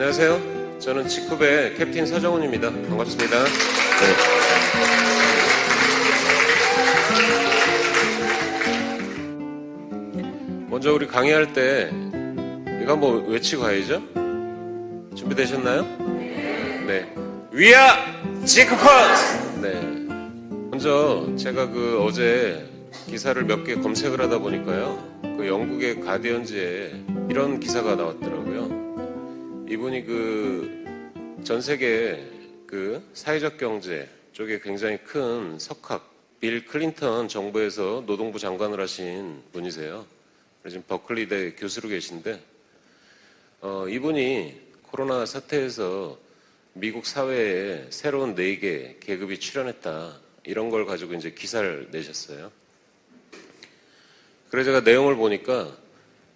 안녕하세요. 저는 직급의 캡틴 서정훈입니다. 반갑습니다. 먼저 우리 강의할 때 이거 한번 외치고 가야죠. 준비되셨나요? 네. We are 직급퍼스! 네. 먼저 제가 어제 기사를 몇 개 검색을 하다 보니까요. 영국의 가디언즈에 이런 기사가 나왔더라고요. 이분이 전 세계 사회적 경제 쪽에 굉장히 큰 석학, 빌 클린턴 정부에서 노동부 장관을 하신 분이세요. 지금 버클리대 교수로 계신데, 이분이 코로나 사태에서 미국 사회에 새로운 4개 계급이 출현했다. 이런 걸 가지고 이제 기사를 내셨어요. 그래서 제가 내용을 보니까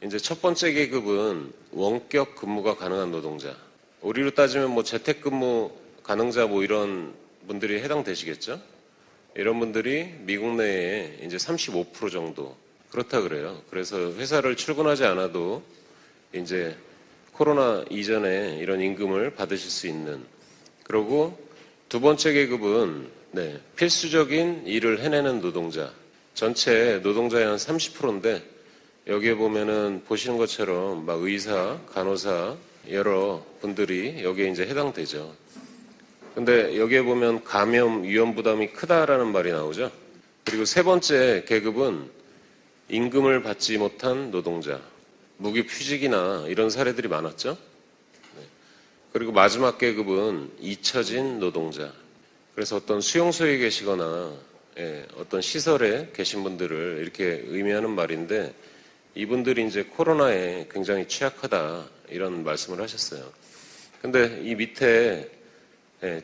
이제 첫 번째 계급은 원격 근무가 가능한 노동자. 우리로 따지면 재택근무 가능자 이런 분들이 해당되시겠죠? 이런 분들이 미국 내에 이제 35% 정도 그렇다 그래요. 그래서 회사를 출근하지 않아도 이제 코로나 이전에 이런 임금을 받으실 수 있는. 그리고 두 번째 계급은 필수적인 일을 해내는 노동자. 전체 노동자의 한 30%인데 여기에 보면은 보시는 것처럼 의사, 간호사 여러 분들이 여기에 이제 해당되죠. 근데 여기에 보면 감염 위험 부담이 크다라는 말이 나오죠. 그리고 세 번째 계급은 임금을 받지 못한 노동자, 무기휴직이나 이런 사례들이 많았죠. 그리고 마지막 계급은 잊혀진 노동자. 그래서 어떤 수용소에 계시거나 어떤 시설에 계신 분들을 이렇게 의미하는 말인데, 이분들이 이제 코로나에 굉장히 취약하다 이런 말씀을 하셨어요. 근데 이 밑에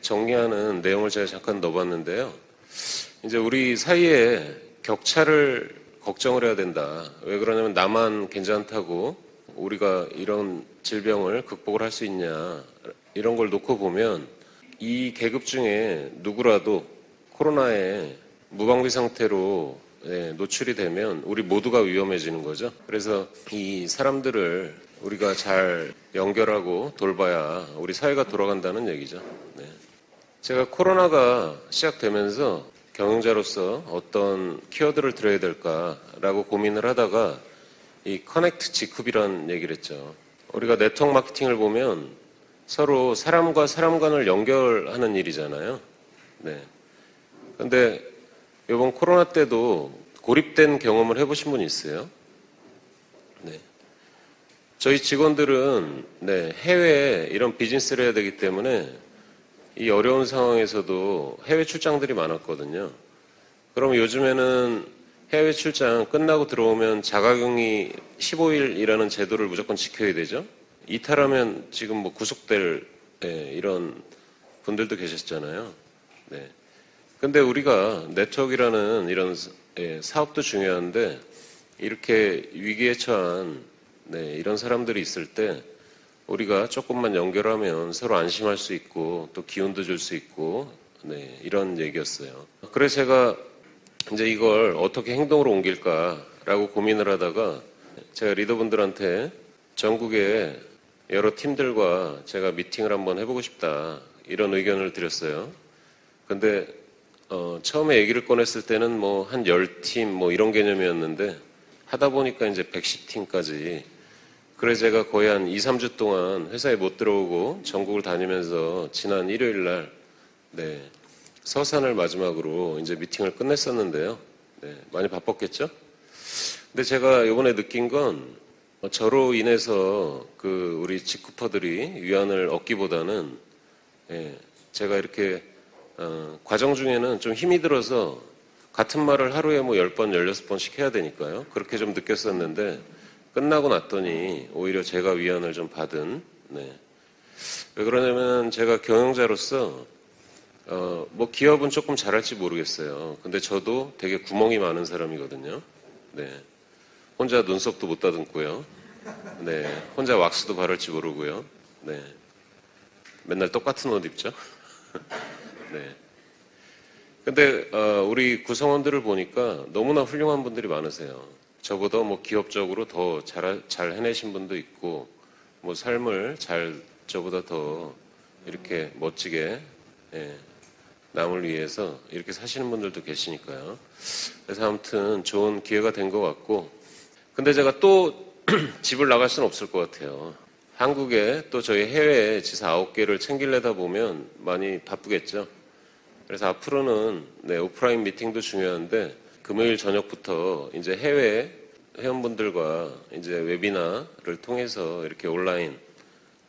정리하는 내용을 제가 잠깐 넣어봤는데요. 이제 우리 사이에 격차를 걱정을 해야 된다. 왜 그러냐면 나만 괜찮다고 우리가 이런 질병을 극복을 할 수 있냐 이런 걸 놓고 보면 이 계급 중에 누구라도 코로나에 무방비 상태로 노출이 되면 우리 모두가 위험해지는 거죠. 그래서 이 사람들을 우리가 잘 연결하고 돌봐야 우리 사회가 돌아간다는 얘기죠. 제가 코로나가 시작되면서 경영자로서 어떤 키워드를 들어야 될까라고 고민을 하다가 이 커넥트 직급이라는 얘기를 했죠. 우리가 네트워크 마케팅을 보면 서로 사람과 사람 간을 연결하는 일이잖아요. 근데 이번 코로나 때도 고립된 경험을 해보신 분 있어요? 저희 직원들은 해외에 이런 비즈니스를 해야 되기 때문에 이 어려운 상황에서도 해외 출장들이 많았거든요. 그럼 요즘에는 해외 출장 끝나고 들어오면 자가격리 15일이라는 제도를 무조건 지켜야 되죠. 이탈하면 지금 구속될 이런 분들도 계셨잖아요. 근데 우리가 네트워크라는 이런 사업도 중요한데 이렇게 위기에 처한 이런 사람들이 있을 때 우리가 조금만 연결하면 서로 안심할 수 있고 또 기운도 줄 수 있고 이런 얘기였어요. 그래서 제가 이제 이걸 어떻게 행동으로 옮길까라고 고민을 하다가 제가 리더분들한테 전국의 여러 팀들과 제가 미팅을 한번 해보고 싶다 이런 의견을 드렸어요. 근데 처음에 얘기를 꺼냈을 때는 한 10팀 이런 개념이었는데 하다 보니까 이제 110팀까지. 그래서 제가 거의 한 2, 3주 동안 회사에 못 들어오고 전국을 다니면서 지난 일요일 날 서산을 마지막으로 이제 미팅을 끝냈었는데요. 많이 바빴겠죠? 근데 제가 이번에 느낀 건 저로 인해서 우리 직구퍼들이 위안을 얻기보다는 제가 이렇게 과정 중에는 좀 힘이 들어서 같은 말을 하루에 10번, 16번씩 해야 되니까요. 그렇게 좀 느꼈었는데 끝나고 났더니 오히려 제가 위안을 좀 받은. 왜 그러냐면 제가 경영자로서 기업은 조금 잘할지 모르겠어요. 근데 저도 되게 구멍이 많은 사람이거든요. 혼자 눈썹도 못 다듬고요. 혼자 왁스도 바를지 모르고요. 맨날 똑같은 옷 입죠. 근데 우리 구성원들을 보니까 너무나 훌륭한 분들이 많으세요. 저보다 기업적으로 더 잘 해내신 분도 있고 삶을 잘 저보다 더 이렇게 멋지게 예, 남을 위해서 이렇게 사시는 분들도 계시니까요. 그래서 아무튼 좋은 기회가 된 것 같고, 근데 제가 또 집을 나갈 수는 없을 것 같아요. 한국에 또 저희 해외에 지사 9개를 챙기려다 보면 많이 바쁘겠죠. 그래서 앞으로는 네, 오프라인 미팅도 중요한데 금요일 저녁부터 이제 해외 회원분들과 이제 웨비나를 통해서 이렇게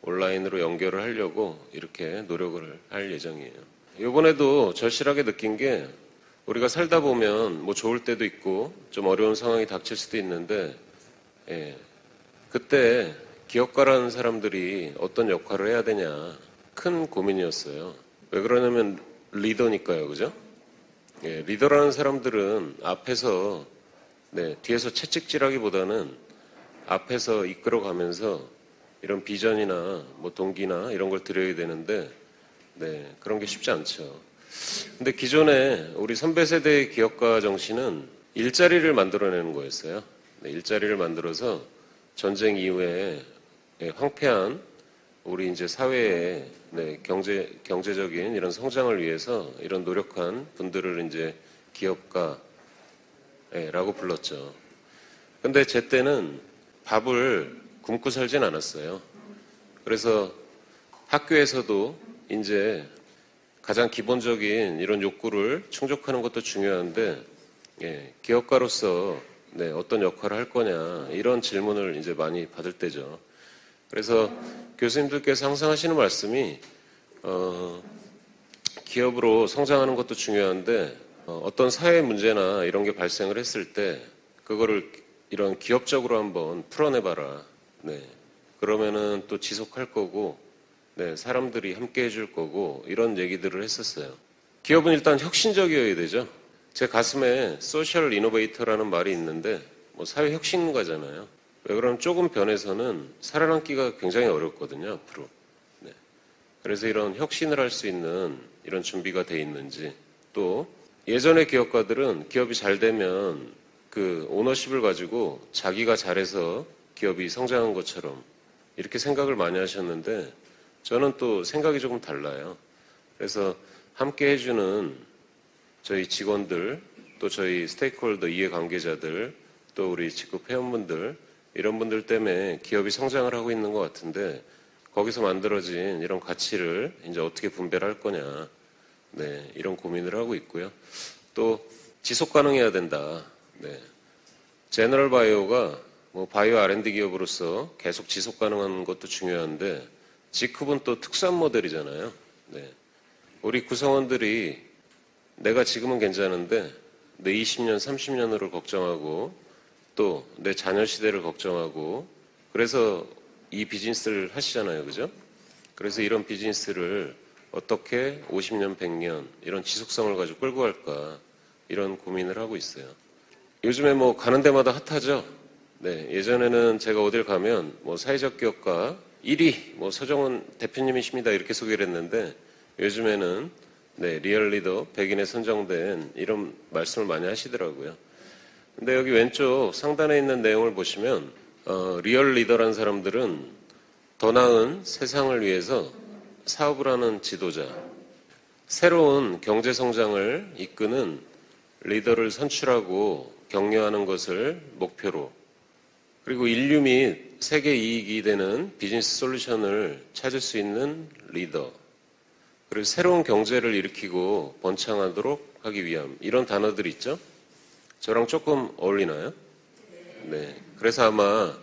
온라인으로 연결을 하려고 이렇게 노력을 할 예정이에요. 이번에도 절실하게 느낀 게 우리가 살다 보면 뭐 좋을 때도 있고 좀 어려운 상황이 닥칠 수도 있는데 예, 그때 기업가라는 사람들이 어떤 역할을 해야 되냐 큰 고민이었어요. 왜 그러냐면 리더니까요, 그죠? 예, 리더라는 사람들은 앞에서 네, 뒤에서 채찍질하기보다는 앞에서 이끌어가면서 이런 비전이나 뭐 동기나 이런 걸 드려야 되는데 네, 그런 게 쉽지 않죠. 근데 기존에 우리 선배 세대의 기업가 정신은 일자리를 만들어내는 거였어요. 네, 일자리를 만들어서 전쟁 이후에 예, 황폐한 우리 이제 사회의 네, 경제적인 이런 성장을 위해서 이런 노력한 분들을 이제 기업가라고 불렀죠. 근데 제 때는 밥을 굶고 살진 않았어요. 그래서 학교에서도 이제 가장 기본적인 이런 욕구를 충족하는 것도 중요한데 예, 기업가로서 네, 어떤 역할을 할 거냐 이런 질문을 이제 많이 받을 때죠. 그래서 교수님들께서 항상 하시는 말씀이 기업으로 성장하는 것도 중요한데 어떤 사회 문제나 이런 게 발생을 했을 때 그거를 이런 기업적으로 한번 풀어내봐라. 네. 그러면은 또 지속할 거고 네, 사람들이 함께 해줄 거고 이런 얘기들을 했었어요. 기업은 일단 혁신적이어야 되죠. 제 가슴에 소셜 이노베이터라는 말이 있는데 뭐 사회 혁신가잖아요. 왜 그러면 조금 변해서는 살아남기가 굉장히 어렵거든요, 앞으로. 네. 그래서 이런 혁신을 할 수 있는 이런 준비가 돼 있는지 또 예전의 기업가들은 기업이 잘 되면 그 오너십을 가지고 자기가 잘해서 기업이 성장한 것처럼 이렇게 생각을 많이 하셨는데 저는 또 생각이 조금 달라요. 그래서 함께 해주는 저희 직원들 또 저희 스테이크홀더 이해관계자들 또 우리 직급 회원분들 이런 분들 때문에 기업이 성장을 하고 있는 것 같은데 거기서 만들어진 이런 가치를 이제 어떻게 분배를 할 거냐 네, 이런 고민을 하고 있고요. 또 지속 가능해야 된다. 네. 제너럴 바이오가 뭐 바이오 R&D 기업으로서 계속 지속 가능한 것도 중요한데 G컵은 또 특수한 모델이잖아요. 네. 우리 구성원들이 내가 지금은 괜찮은데 내 20년, 30년으로 걱정하고 또 내 자녀 시대를 걱정하고 그래서 이 비즈니스를 하시잖아요. 그죠? 그래서 이런 비즈니스를 어떻게 50년, 100년 이런 지속성을 가지고 끌고 갈까 이런 고민을 하고 있어요. 요즘에 뭐 가는 데마다 핫하죠? 네, 예전에는 제가 어딜 가면 뭐 사회적 기업가 1위 뭐 서정훈 대표님이십니다 이렇게 소개를 했는데 요즘에는 네, 리얼 리더 100인에 선정된 이런 말씀을 많이 하시더라고요. 근데 여기 왼쪽 상단에 있는 내용을 보시면 리얼 리더라는 사람들은 더 나은 세상을 위해서 사업을 하는 지도자, 새로운 경제 성장을 이끄는 리더를 선출하고 격려하는 것을 목표로 그리고 인류 및 세계 이익이 되는 비즈니스 솔루션을 찾을 수 있는 리더 그리고 새로운 경제를 일으키고 번창하도록 하기 위함 이런 단어들이 있죠. 저랑 조금 어울리나요? 네. 그래서 아마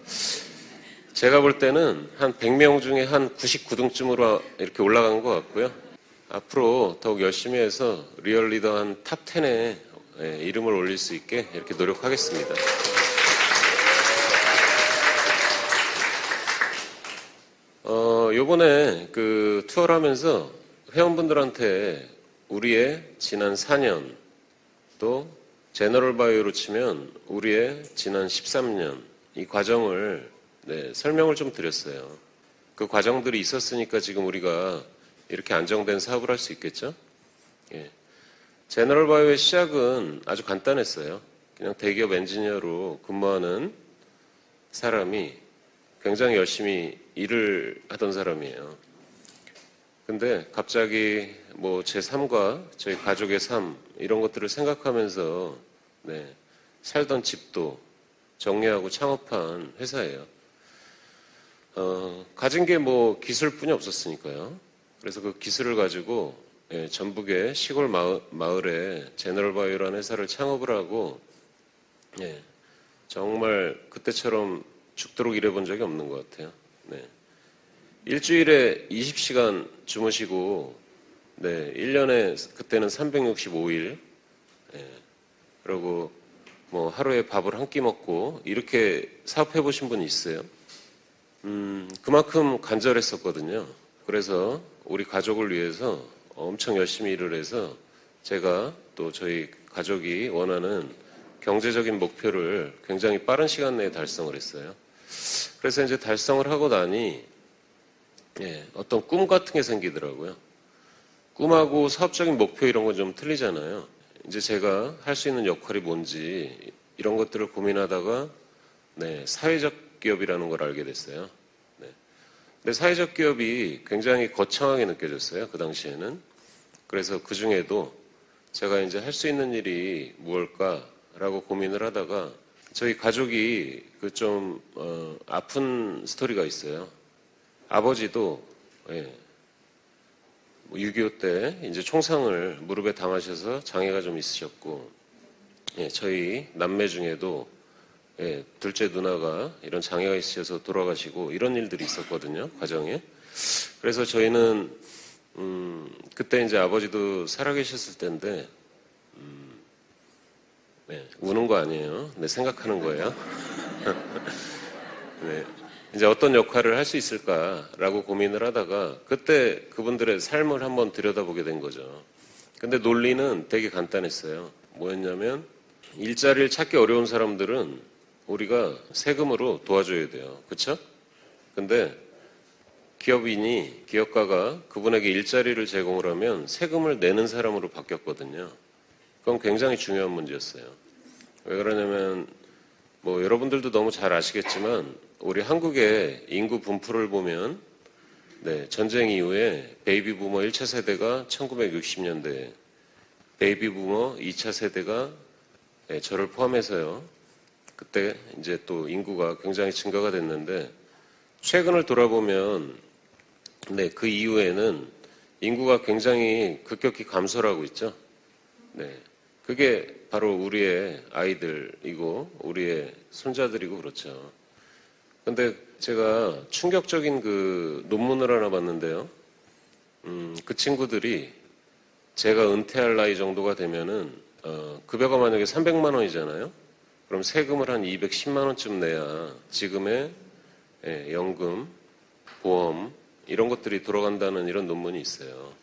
제가 볼 때는 한 100명 중에 한 99등쯤으로 이렇게 올라간 것 같고요. 앞으로 더욱 열심히 해서 리얼 리더 한 탑 10에 이름을 올릴 수 있게 이렇게 노력하겠습니다. 요번에 그 투어를 하면서 회원분들한테 우리의 지난 4년 또 제너럴 바이오로 치면 우리의 지난 13년 이 과정을 설명을 좀 드렸어요. 그 과정들이 있었으니까 지금 우리가 이렇게 안정된 사업을 할 수 있겠죠? 예. 제너럴 바이오의 시작은 아주 간단했어요. 그냥 대기업 엔지니어로 근무하는 사람이 굉장히 열심히 일을 하던 사람이에요. 근데 갑자기 뭐 제 삶과 저희 가족의 삶 이런 것들을 생각하면서 네, 살던 집도 정리하고 창업한 회사예요. 가진 게 뭐 기술뿐이 없었으니까요. 그래서 그 기술을 가지고 예, 전북의 시골 마을에 제너럴바이오라는 회사를 창업을 하고 예, 정말 그때처럼 죽도록 일해본 적이 없는 것 같아요. 네. 일주일에 20시간 주무시고 네, 1년에 그때는 365일 그리고 뭐 하루에 밥을 한 끼 먹고 이렇게 사업해 보신 분이 있어요? 그만큼 간절했었거든요. 그래서 우리 가족을 위해서 엄청 열심히 일을 해서 제가 또 저희 가족이 원하는 경제적인 목표를 굉장히 빠른 시간 내에 달성을 했어요. 그래서 이제 달성을 하고 나니 예, 어떤 꿈 같은 게 생기더라고요. 꿈하고 사업적인 목표 이런 건 좀 틀리잖아요. 이제 제가 할 수 있는 역할이 뭔지 이런 것들을 고민하다가 네, 사회적 기업이라는 걸 알게 됐어요. 네. 근데 사회적 기업이 굉장히 거창하게 느껴졌어요. 그 당시에는. 그래서 그 중에도 제가 이제 할 수 있는 일이 무엇일까라고 고민을 하다가 저희 가족이 그 좀 아픈 스토리가 있어요. 아버지도 예, 6.25 때 이제 총상을 무릎에 당하셔서 장애가 좀 있으셨고 예, 저희 남매 중에도 예, 둘째 누나가 이런 장애가 있으셔서 돌아가시고 이런 일들이 있었거든요. 가정에. 그래서 저희는 그때 이제 아버지도 살아계셨을 때인데 네, 우는 거 아니에요. 네, 생각하는 거예요. 네, 이제 어떤 역할을 할 수 있을까라고 고민을 하다가 그때 그분들의 삶을 한번 들여다보게 된 거죠. 근데 논리는 되게 간단했어요. 뭐였냐면 일자리를 찾기 어려운 사람들은 우리가 세금으로 도와줘야 돼요. 그쵸? 근데 기업가가 그분에게 일자리를 제공을 하면 세금을 내는 사람으로 바뀌었거든요. 그건 굉장히 중요한 문제였어요. 왜 그러냐면 뭐 여러분들도 너무 잘 아시겠지만 우리 한국의 인구 분포를 보면 네, 전쟁 이후에 베이비 부머 1차 세대가 1960년대, 베이비 부머 2차 세대가 네, 저를 포함해서요. 그때 이제 또 인구가 굉장히 증가가 됐는데 최근을 돌아보면 네, 그 이후에는 인구가 굉장히 급격히 감소를 하고 있죠. 네. 그게 바로 우리의 아이들이고 우리의 손자들이고 그렇죠. 근데 제가 충격적인 그 논문을 하나 봤는데요. 그 친구들이 제가 은퇴할 나이 정도가 되면은 급여가 만약에 300만 원이잖아요. 그럼 세금을 한 210만 원쯤 내야 지금의 예, 연금, 보험 이런 것들이 돌아간다는 이런 논문이 있어요.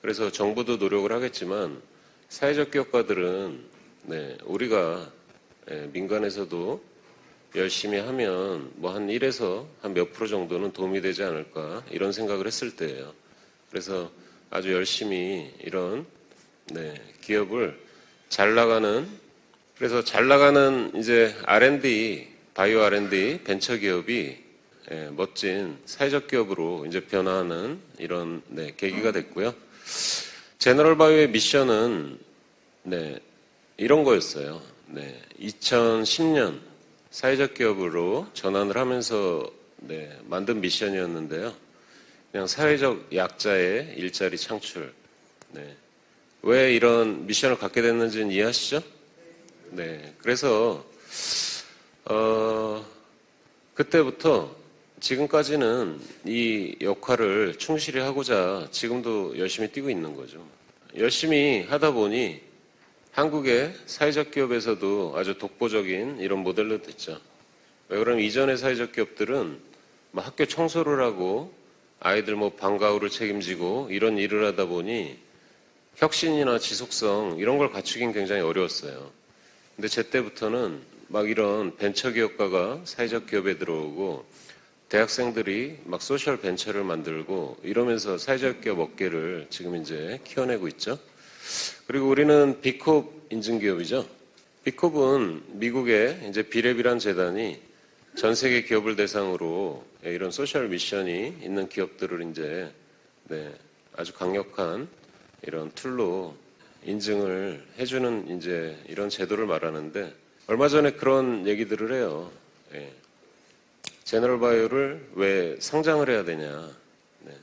그래서 정부도 노력을 하겠지만 사회적 기업가들은 네, 우리가 예, 민간에서도 열심히 하면 뭐 한 1에서 한 몇 프로 정도는 도움이 되지 않을까 이런 생각을 했을 때예요. 그래서 아주 열심히 이런 네, 기업을 잘 나가는 그래서 잘 나가는 이제 R&D, 바이오 R&D 벤처 기업이 예, 멋진 사회적 기업으로 이제 변화하는 이런 네, 계기가 됐고요. 제너럴 바이오의 미션은 네, 이런 거였어요. 네, 2010년 사회적 기업으로 전환을 하면서 네, 만든 미션이었는데요. 그냥 사회적 약자의 일자리 창출. 네. 왜 이런 미션을 갖게 됐는지는 이해하시죠? 네. 그래서 그때부터 지금까지는 이 역할을 충실히 하고자 지금도 열심히 뛰고 있는 거죠. 열심히 하다 보니 한국의 사회적 기업에서도 아주 독보적인 이런 모델로 됐죠. 왜 그러면 이전의 사회적 기업들은 뭐 학교 청소를 하고 아이들 뭐 방과 후를 책임지고 이런 일을 하다 보니 혁신이나 지속성 이런 걸 갖추긴 굉장히 어려웠어요. 근데 제 때부터는 막 이런 벤처 기업가가 사회적 기업에 들어오고 대학생들이 막 소셜 벤처를 만들고 이러면서 사회적 기업 업계를 지금 이제 키워내고 있죠. 그리고 우리는 비콥 인증기업이죠. 비콥은 미국의 이제 비랩이란 재단이 전 세계 기업을 대상으로 이런 소셜 미션이 있는 기업들을 이제 네, 아주 강력한 이런 툴로 인증을 해주는 이제 이런 제도를 말하는데 얼마 전에 그런 얘기들을 해요. 예. 제너럴바이오를 왜 상장을 해야 되냐. 네.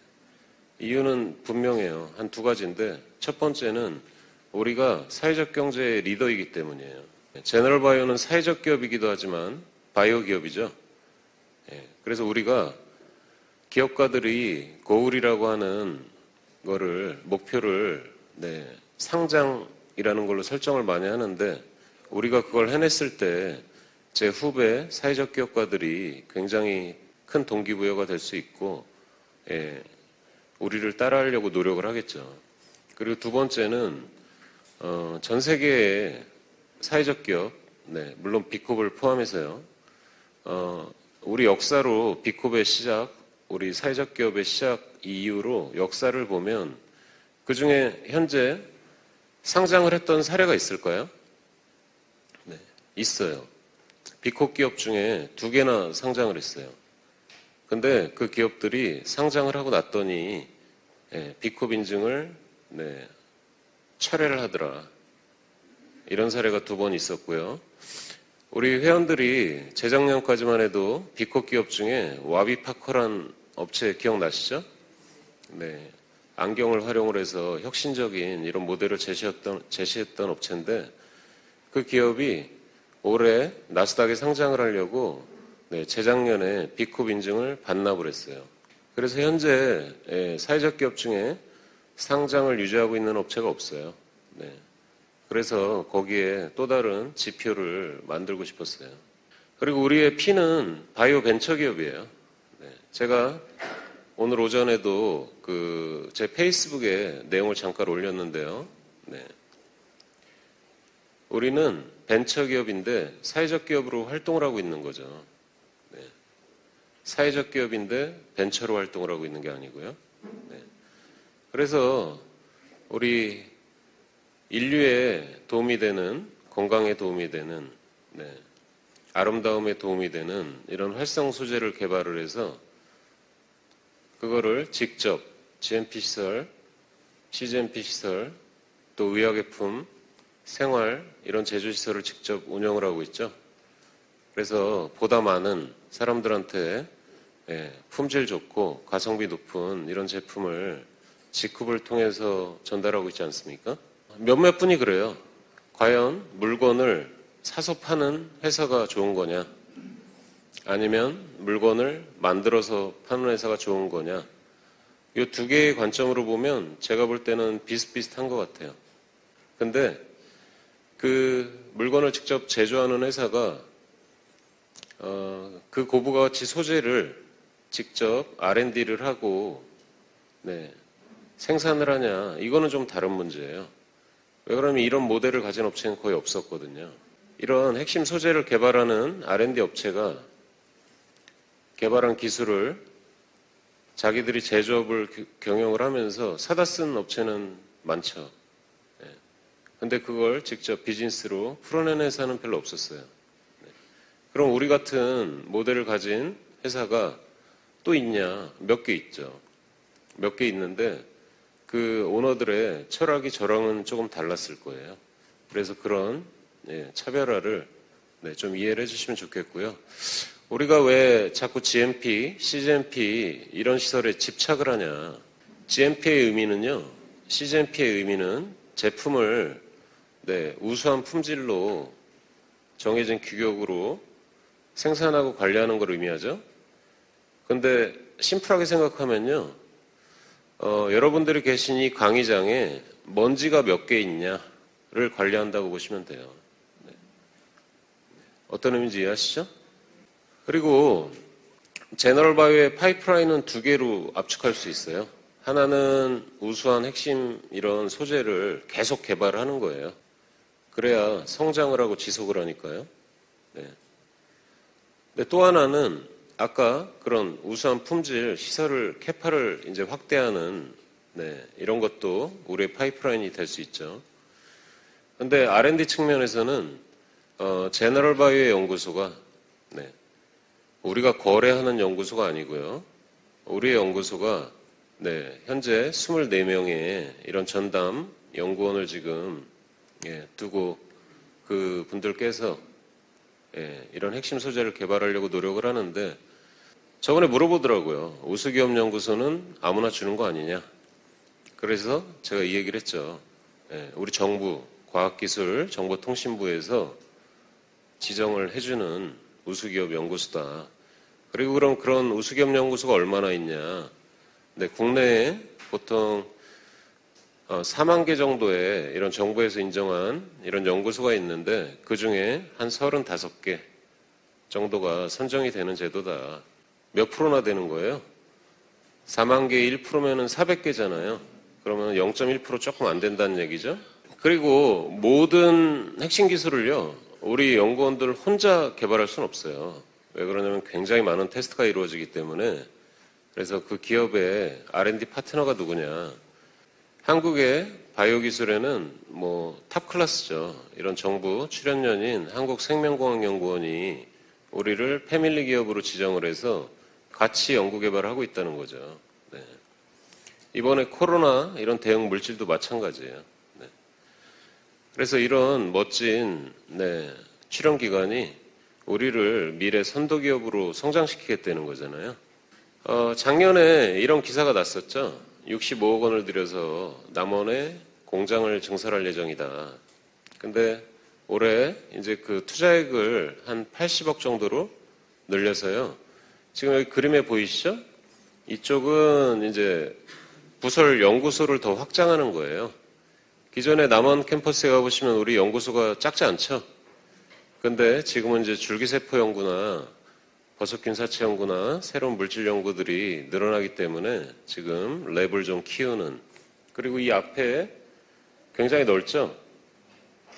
이유는 분명해요. 한 두 가지인데 첫 번째는 우리가 사회적 경제의 리더이기 때문이에요. 제너럴바이오는 사회적 기업이기도 하지만 바이오 기업이죠. 예. 그래서 우리가 기업가들이 고울이라고 하는 거를 목표를 상장이라는 걸로 설정을 많이 하는데 우리가 그걸 해냈을 때 제 후배 사회적 기업가들이 굉장히 큰 동기부여가 될 수 있고 우리를 따라하려고 노력을 하겠죠. 그리고 두 번째는 전 세계의 사회적 기업, 물론 비콥을 포함해서요. 우리 역사로 비콥의 시작, 우리 사회적 기업의 시작 이후로 역사를 보면 그 중에 현재 상장을 했던 사례가 있을까요? 네, 있어요. 비콥 기업 중에 2개나 상장을 했어요. 근데 그 기업들이 상장을 하고 났더니 비콥 인증을 철회를 하더라. 이런 사례가 2번 있었고요. 우리 회원들이 재작년까지만 해도 비콥 기업 중에 와비파커란 업체 기억나시죠? 네. 안경을 활용을 해서 혁신적인 이런 모델을 제시했던 업체인데 그 기업이 올해 나스닥에 상장을 하려고 재작년에 비콥 인증을 반납을 했어요. 그래서 현재 사회적 기업 중에 상장을 유지하고 있는 업체가 없어요. 네. 그래서 거기에 또 다른 지표를 만들고 싶었어요. 그리고 우리의 P는 바이오 벤처 기업이에요. 네. 제가 오늘 오전에도 제 페이스북에 내용을 잠깐 올렸는데요. 네. 우리는 벤처 기업인데 사회적 기업으로 활동을 하고 있는 거죠. 네. 사회적 기업인데 벤처로 활동을 하고 있는 게 아니고요. 네. 그래서 우리 인류에 도움이 되는, 건강에 도움이 되는, 아름다움에 도움이 되는 이런 활성 소재를 개발을 해서 그거를 직접 GMP 시설, CGMP 시설, 또 의약예품, 생활 이런 제조시설을 직접 운영을 하고 있죠. 그래서 보다 많은 사람들한테 품질 좋고 가성비 높은 이런 제품을 직급을 통해서 전달하고 있지 않습니까? 몇몇 분이 그래요. 과연 물건을 사서 파는 회사가 좋은 거냐? 아니면 물건을 만들어서 파는 회사가 좋은 거냐? 이 2개의 관점으로 보면 제가 볼 때는 비슷비슷한 것 같아요. 근데 그 물건을 직접 제조하는 회사가 그 고부가치 소재를 직접 R&D를 하고 생산을 하냐? 이거는 좀 다른 문제예요. 왜 그러면 이런 모델을 가진 업체는 거의 없었거든요. 이런 핵심 소재를 개발하는 R&D 업체가 개발한 기술을 자기들이 제조업을 경영을 하면서 사다 쓴 업체는 많죠. 근데 그걸 직접 비즈니스로 풀어내는 회사는 별로 없었어요. 그럼 우리 같은 모델을 가진 회사가 또 있냐? 몇 개 있죠. 몇 개 있는데 그 오너들의 철학이 저랑은 조금 달랐을 거예요. 그래서 그런 차별화를 좀 이해를 해주시면 좋겠고요. 우리가 왜 자꾸 GMP, CGMP 이런 시설에 집착을 하냐. GMP의 의미는요. CGMP의 의미는 제품을 우수한 품질로 정해진 규격으로 생산하고 관리하는 걸 의미하죠. 근데 심플하게 생각하면요. 여러분들이 계신 이 강의장에 먼지가 몇 개 있냐를 관리한다고 보시면 돼요. 어떤 의미인지 이해하시죠? 그리고 제너럴바이오의 파이프라인은 2개로 압축할 수 있어요. 하나는 우수한 핵심 이런 소재를 계속 개발하는 거예요. 그래야 성장을 하고 지속을 하니까요. 근데 또 하나는 아까 그런 우수한 품질 시설을 캐파를 이제 확대하는 이런 것도 우리의 파이프라인이 될 수 있죠. 근데 R&D 측면에서는 제너럴바이오의 연구소가 우리가 거래하는 연구소가 아니고요. 우리의 연구소가 네, 현재 24명의 이런 전담 연구원을 지금 두고 그 분들께서 이런 핵심 소재를 개발하려고 노력을 하는데 저번에 물어보더라고요. 우수기업연구소는 아무나 주는 거 아니냐. 그래서 제가 이 얘기를 했죠. 우리 정부, 과학기술정보통신부에서 지정을 해주는 우수기업 연구소다. 그리고 그럼 그런 우수기업 연구소가 얼마나 있냐. 네, 국내에 보통 4만 개 정도의 이런 정부에서 인정한 이런 연구소가 있는데 그 중에 한 35개 정도가 선정이 되는 제도다. 몇 프로나 되는 거예요? 4만 개의 1%면은 400개잖아요. 그러면 0.1% 조금 안 된다는 얘기죠. 그리고 모든 핵심 기술을요, 우리 연구원들 혼자 개발할 수는 없어요. 왜 그러냐면 굉장히 많은 테스트가 이루어지기 때문에. 그래서 그 기업의 R&D 파트너가 누구냐. 한국의 바이오 기술에는 뭐 탑 클래스죠. 이런 정부 출연연인 한국생명공학연구원이 우리를 패밀리 기업으로 지정을 해서 같이 연구 개발을 하고 있다는 거죠. 네. 이번에 코로나 이런 대응 물질도 마찬가지예요. 네. 그래서 이런 멋진 출연 기관이 우리를 미래 선도 기업으로 성장시키겠다는 거잖아요. 작년에 이런 기사가 났었죠. 65억 원을 들여서 남원에 공장을 증설할 예정이다. 근데 올해 이제 그 투자액을 한 80억 정도로 늘려서요. 지금 여기 그림에 보이시죠? 이쪽은 이제 부설 연구소를 더 확장하는 거예요. 기존에 남원 캠퍼스에 가보시면 우리 연구소가 작지 않죠? 근데 지금은 이제 줄기세포 연구나 버섯균 사체 연구나 새로운 물질 연구들이 늘어나기 때문에 지금 랩을 좀 키우는. 그리고 이 앞에 굉장히 넓죠?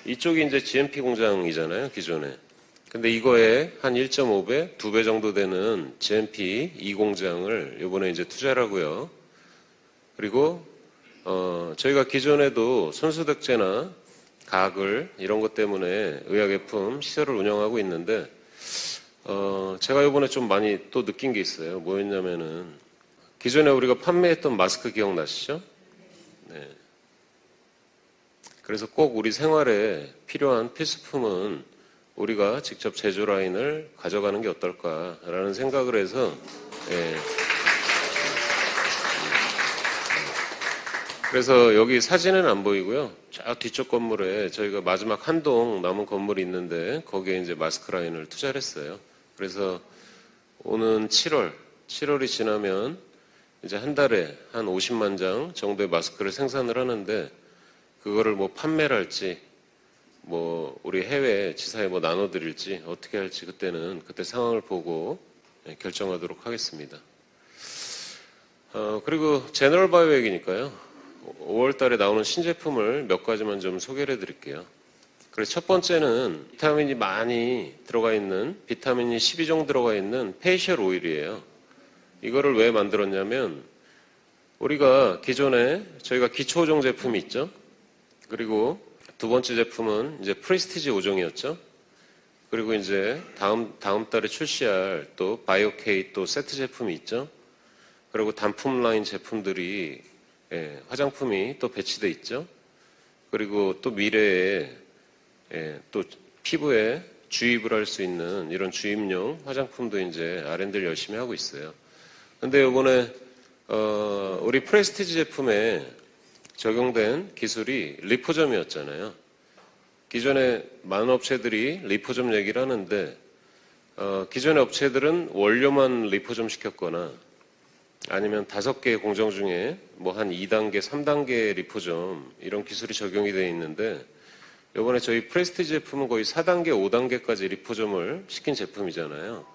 이쪽이 이제 GMP 공장이잖아요, 기존에. 근데 이거에 한 1.5배, 2배 정도 되는 GMP 2공장을 이번에 이제 투자를 하고요. 그리고 저희가 기존에도 손소독제나 가글 이런 것 때문에 의약예품 시설을 운영하고 있는데 제가 이번에 좀 많이 또 느낀 게 있어요. 뭐였냐면은 기존에 우리가 판매했던 마스크 기억나시죠? 네. 그래서 꼭 우리 생활에 필요한 필수품은 우리가 직접 제조 라인을 가져가는 게 어떨까라는 생각을 해서 그래서 여기 사진은 안 보이고요. 저 뒤쪽 건물에 저희가 마지막 한 동 남은 건물이 있는데 거기에 이제 마스크 라인을 투자를 했어요. 그래서 오는 7월이 지나면 이제 한 달에 한 50만 장 정도의 마스크를 생산을 하는데 그거를 뭐 판매를 할지 뭐 우리 해외 지사에 뭐 나눠드릴지 어떻게 할지 그때 상황을 보고 결정하도록 하겠습니다. 그리고 제너럴 바이오액이니까요. 5월 달에 나오는 신제품을 몇 가지만 좀 소개를 해드릴게요. 그래서 첫 번째는 비타민이 많이 들어가 있는, 비타민이 12종 들어가 있는 페이셜 오일이에요. 이거를 왜 만들었냐면 우리가 기존에 저희가 기초 5종 제품이 있죠. 그리고 두 번째 제품은 이제 프레스티지 5종이었죠. 그리고 이제 다음 달에 출시할 또 바이오케이 또 세트 제품이 있죠. 그리고 단품 라인 제품들이 화장품이 또 배치돼 있죠. 그리고 또 미래에 또 피부에 주입을 할 수 있는 이런 주입용 화장품도 이제 R&D를 열심히 하고 있어요. 근데 이번에 우리 프레스티지 제품에 적용된 기술이 리포점이었잖아요. 기존에 많은 업체들이 리포점 얘기를 하는데 기존의 업체들은 원료만 리포점 시켰거나 아니면 5개의 공정 중에 뭐 한 2단계, 3단계 리포점 이런 기술이 적용이 되어 있는데 이번에 저희 프레스티지 제품은 거의 4단계, 5단계까지 리포점을 시킨 제품이잖아요.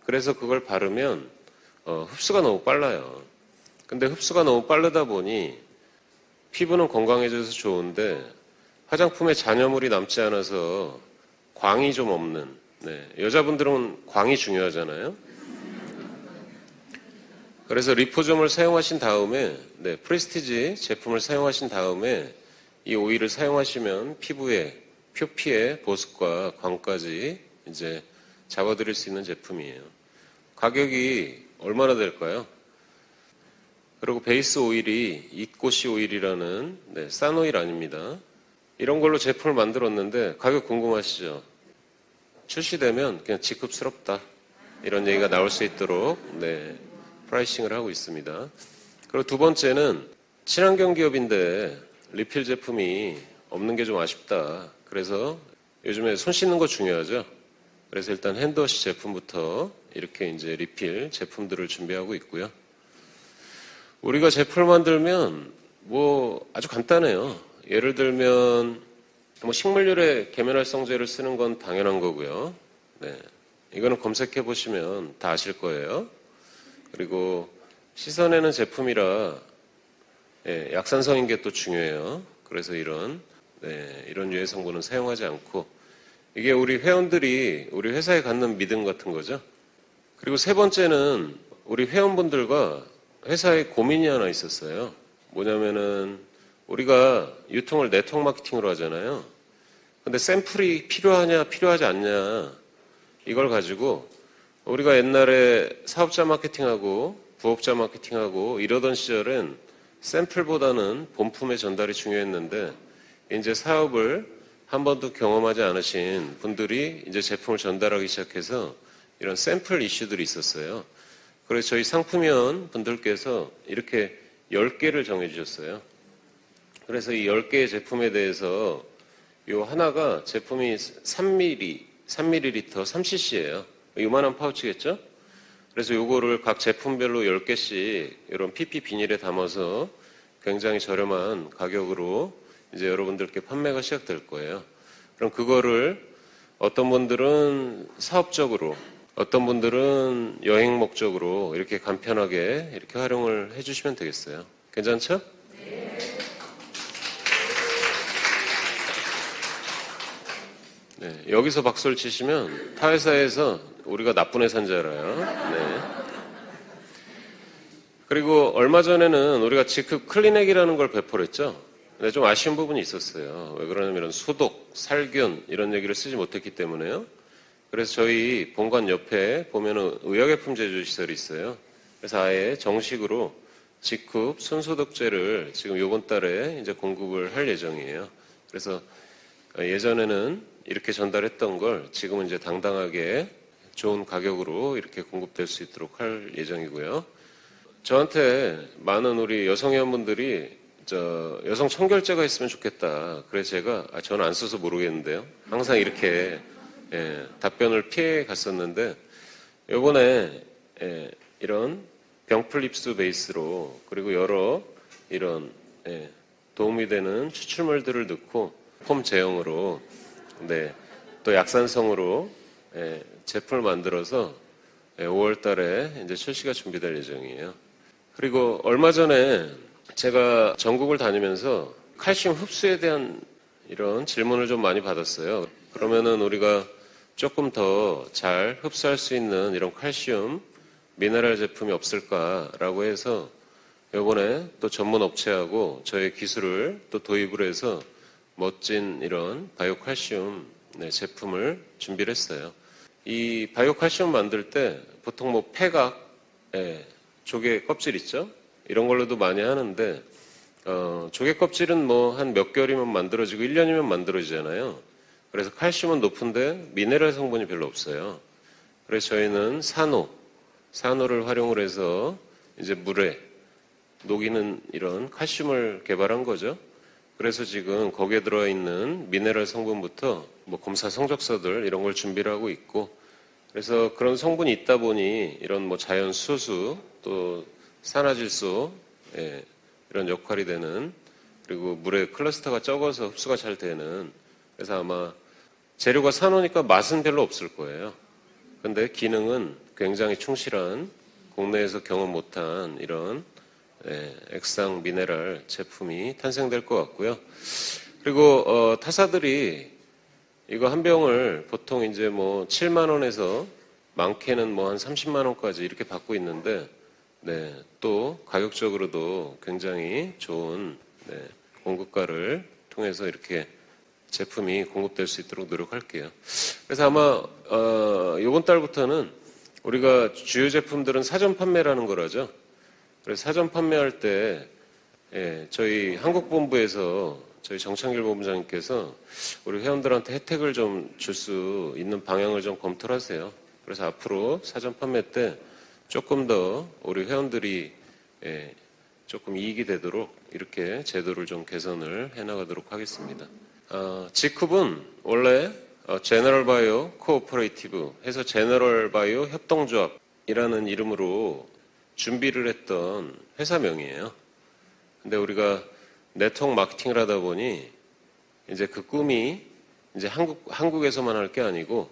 그래서 그걸 바르면 흡수가 너무 빨라요. 근데 흡수가 너무 빠르다 보니 피부는 건강해져서 좋은데 화장품에 잔여물이 남지 않아서 광이 좀 없는, 여자분들은 광이 중요하잖아요. 그래서 리포점을 사용하신 다음에 프레스티지 제품을 사용하신 다음에 이 오일을 사용하시면 피부에 표피의 보습과 광까지 이제 잡아드릴 수 있는 제품이에요. 가격이 얼마나 될까요? 그리고 베이스 오일이 이꼬시 오일이라는 싼 오일 아닙니다. 이런 걸로 제품을 만들었는데 가격 궁금하시죠? 출시되면 그냥 직급스럽다. 이런 얘기가 나올 수 있도록 프라이싱을 하고 있습니다. 그리고 두 번째는 친환경 기업인데 리필 제품이 없는 게 좀 아쉽다. 그래서 요즘에 손 씻는 거 중요하죠. 그래서 일단 핸드워시 제품부터 이렇게 이제 리필 제품들을 준비하고 있고요. 우리가 제품을 만들면 뭐 아주 간단해요. 예를 들면 뭐 식물유래 계면활성제를 쓰는 건 당연한 거고요. 이거는 검색해 보시면 다 아실 거예요. 그리고 씻어내는 제품이라 약산성인 게 또 중요해요. 그래서 이런 유해 성분은 사용하지 않고 이게 우리 회원들이 우리 회사에 갖는 믿음 같은 거죠. 그리고 세 번째는 우리 회원분들과 회사에 고민이 하나 있었어요. 뭐냐면은 우리가 유통을 네트워크 마케팅으로 하잖아요. 근데 샘플이 필요하냐 필요하지 않냐 이걸 가지고 우리가 옛날에 사업자 마케팅하고 부업자 마케팅하고 이러던 시절엔 샘플보다는 본품의 전달이 중요했는데 이제 사업을 한 번도 경험하지 않으신 분들이 이제 제품을 전달하기 시작해서 이런 샘플 이슈들이 있었어요. 그래서 저희 상품위원 분들께서 이렇게 10개를 정해주셨어요. 그래서 이 10개의 제품에 대해서 요 하나가 제품이 3ml 3cc예요. 이만한 파우치겠죠? 그래서 요거를 각 제품별로 10개씩 이런 PP 비닐에 담아서 굉장히 저렴한 가격으로 이제 여러분들께 판매가 시작될 거예요. 그럼 그거를 어떤 분들은 사업적으로, 어떤 분들은 여행 목적으로 이렇게 간편하게 이렇게 활용을 해주시면 되겠어요. 괜찮죠? 여기서 박수를 치시면 타 회사에서 우리가 나쁜 회사인 줄 알아요. 그리고 얼마 전에는 우리가 직급 클리넥이라는 걸 배포를 했죠. 근데 좀 아쉬운 부분이 있었어요. 왜 그러냐면 이런 소독, 살균 이런 얘기를 쓰지 못했기 때문에요. 그래서 저희 본관 옆에 보면은 의약약품 제조 시설이 있어요. 그래서 아예 정식으로 직급 손소독제를 지금 요번 달에 이제 공급을 할 예정이에요. 그래서 예전에는 이렇게 전달했던 걸 지금은 이제 당당하게 좋은 가격으로 이렇게 공급될 수 있도록 할 예정이고요. 저한테 많은 우리 여성 회원분들이 여성 청결제가 있으면 좋겠다. 그래서 제가 저는 안 써서 모르겠는데요. 항상 이렇게 답변을 피해 갔었는데 요번에 이런 병풀립수 베이스로 그리고 여러 이런 도움이 되는 추출물들을 넣고 폼 제형으로 또 약산성으로 제품을 만들어서 5월 달에 이제 출시가 준비될 예정이에요. 그리고 얼마 전에 제가 전국을 다니면서 칼슘 흡수에 대한 이런 질문을 좀 많이 받았어요. 그러면은 우리가 조금 더 잘 흡수할 수 있는 이런 칼슘 미네랄 제품이 없을까라고 해서 이번에 또 전문 업체하고 저의 기술을 또 도입을 해서 멋진 이런 바이오칼슘 제품을 준비를 했어요. 이 바이오칼슘 만들 때 보통 뭐 폐각, 조개 껍질 있죠? 이런 걸로도 많이 하는데 조개 껍질은 뭐 한 몇 개월이면 만들어지고 1년이면 만들어지잖아요. 그래서 칼슘은 높은데 미네랄 성분이 별로 없어요. 그래서 저희는 산호를 활용을 해서 이제 물에 녹이는 이런 칼슘을 개발한 거죠. 그래서 지금 거기에 들어가 있는 미네랄 성분부터 뭐 검사 성적서들 이런 걸 준비를 하고 있고 그래서 그런 성분이 있다 보니 이런 뭐 자연 수소 또 산화질소 이런 역할이 되는 그리고 물에 클러스터가 적어서 흡수가 잘 되는 그래서 아마 재료가 산호니까 맛은 별로 없을 거예요. 근데 기능은 굉장히 충실한 국내에서 경험 못한 이런 액상 미네랄 제품이 탄생될 것 같고요. 그리고 타사들이 이거 한 병을 보통 이제 뭐 7만 원에서 많게는 뭐 한 30만 원까지 이렇게 받고 있는데 또 가격적으로도 굉장히 좋은 공급가를 통해서 이렇게 제품이 공급될 수 있도록 노력할게요. 그래서 아마 이번 달부터는 우리가 주요 제품들은 사전 판매라는 걸 하죠. 그래서 사전 판매할 때 저희 한국본부에서 저희 정창길 본부장님께서 우리 회원들한테 혜택을 좀 줄 수 있는 방향을 좀 검토를 하세요. 그래서 앞으로 사전 판매 때 조금 더 우리 회원들이 조금 이익이 되도록 이렇게 제도를 좀 개선을 해나가도록 하겠습니다. G쿱은 원래 제너럴 바이오 코오퍼레이티브 해서 제너럴 바이오 협동조합이라는 이름으로 준비를 했던 회사명이에요. 근데 우리가 네트워크 마케팅을 하다 보니 이제 그 꿈이 이제 한국에서만 할 게 아니고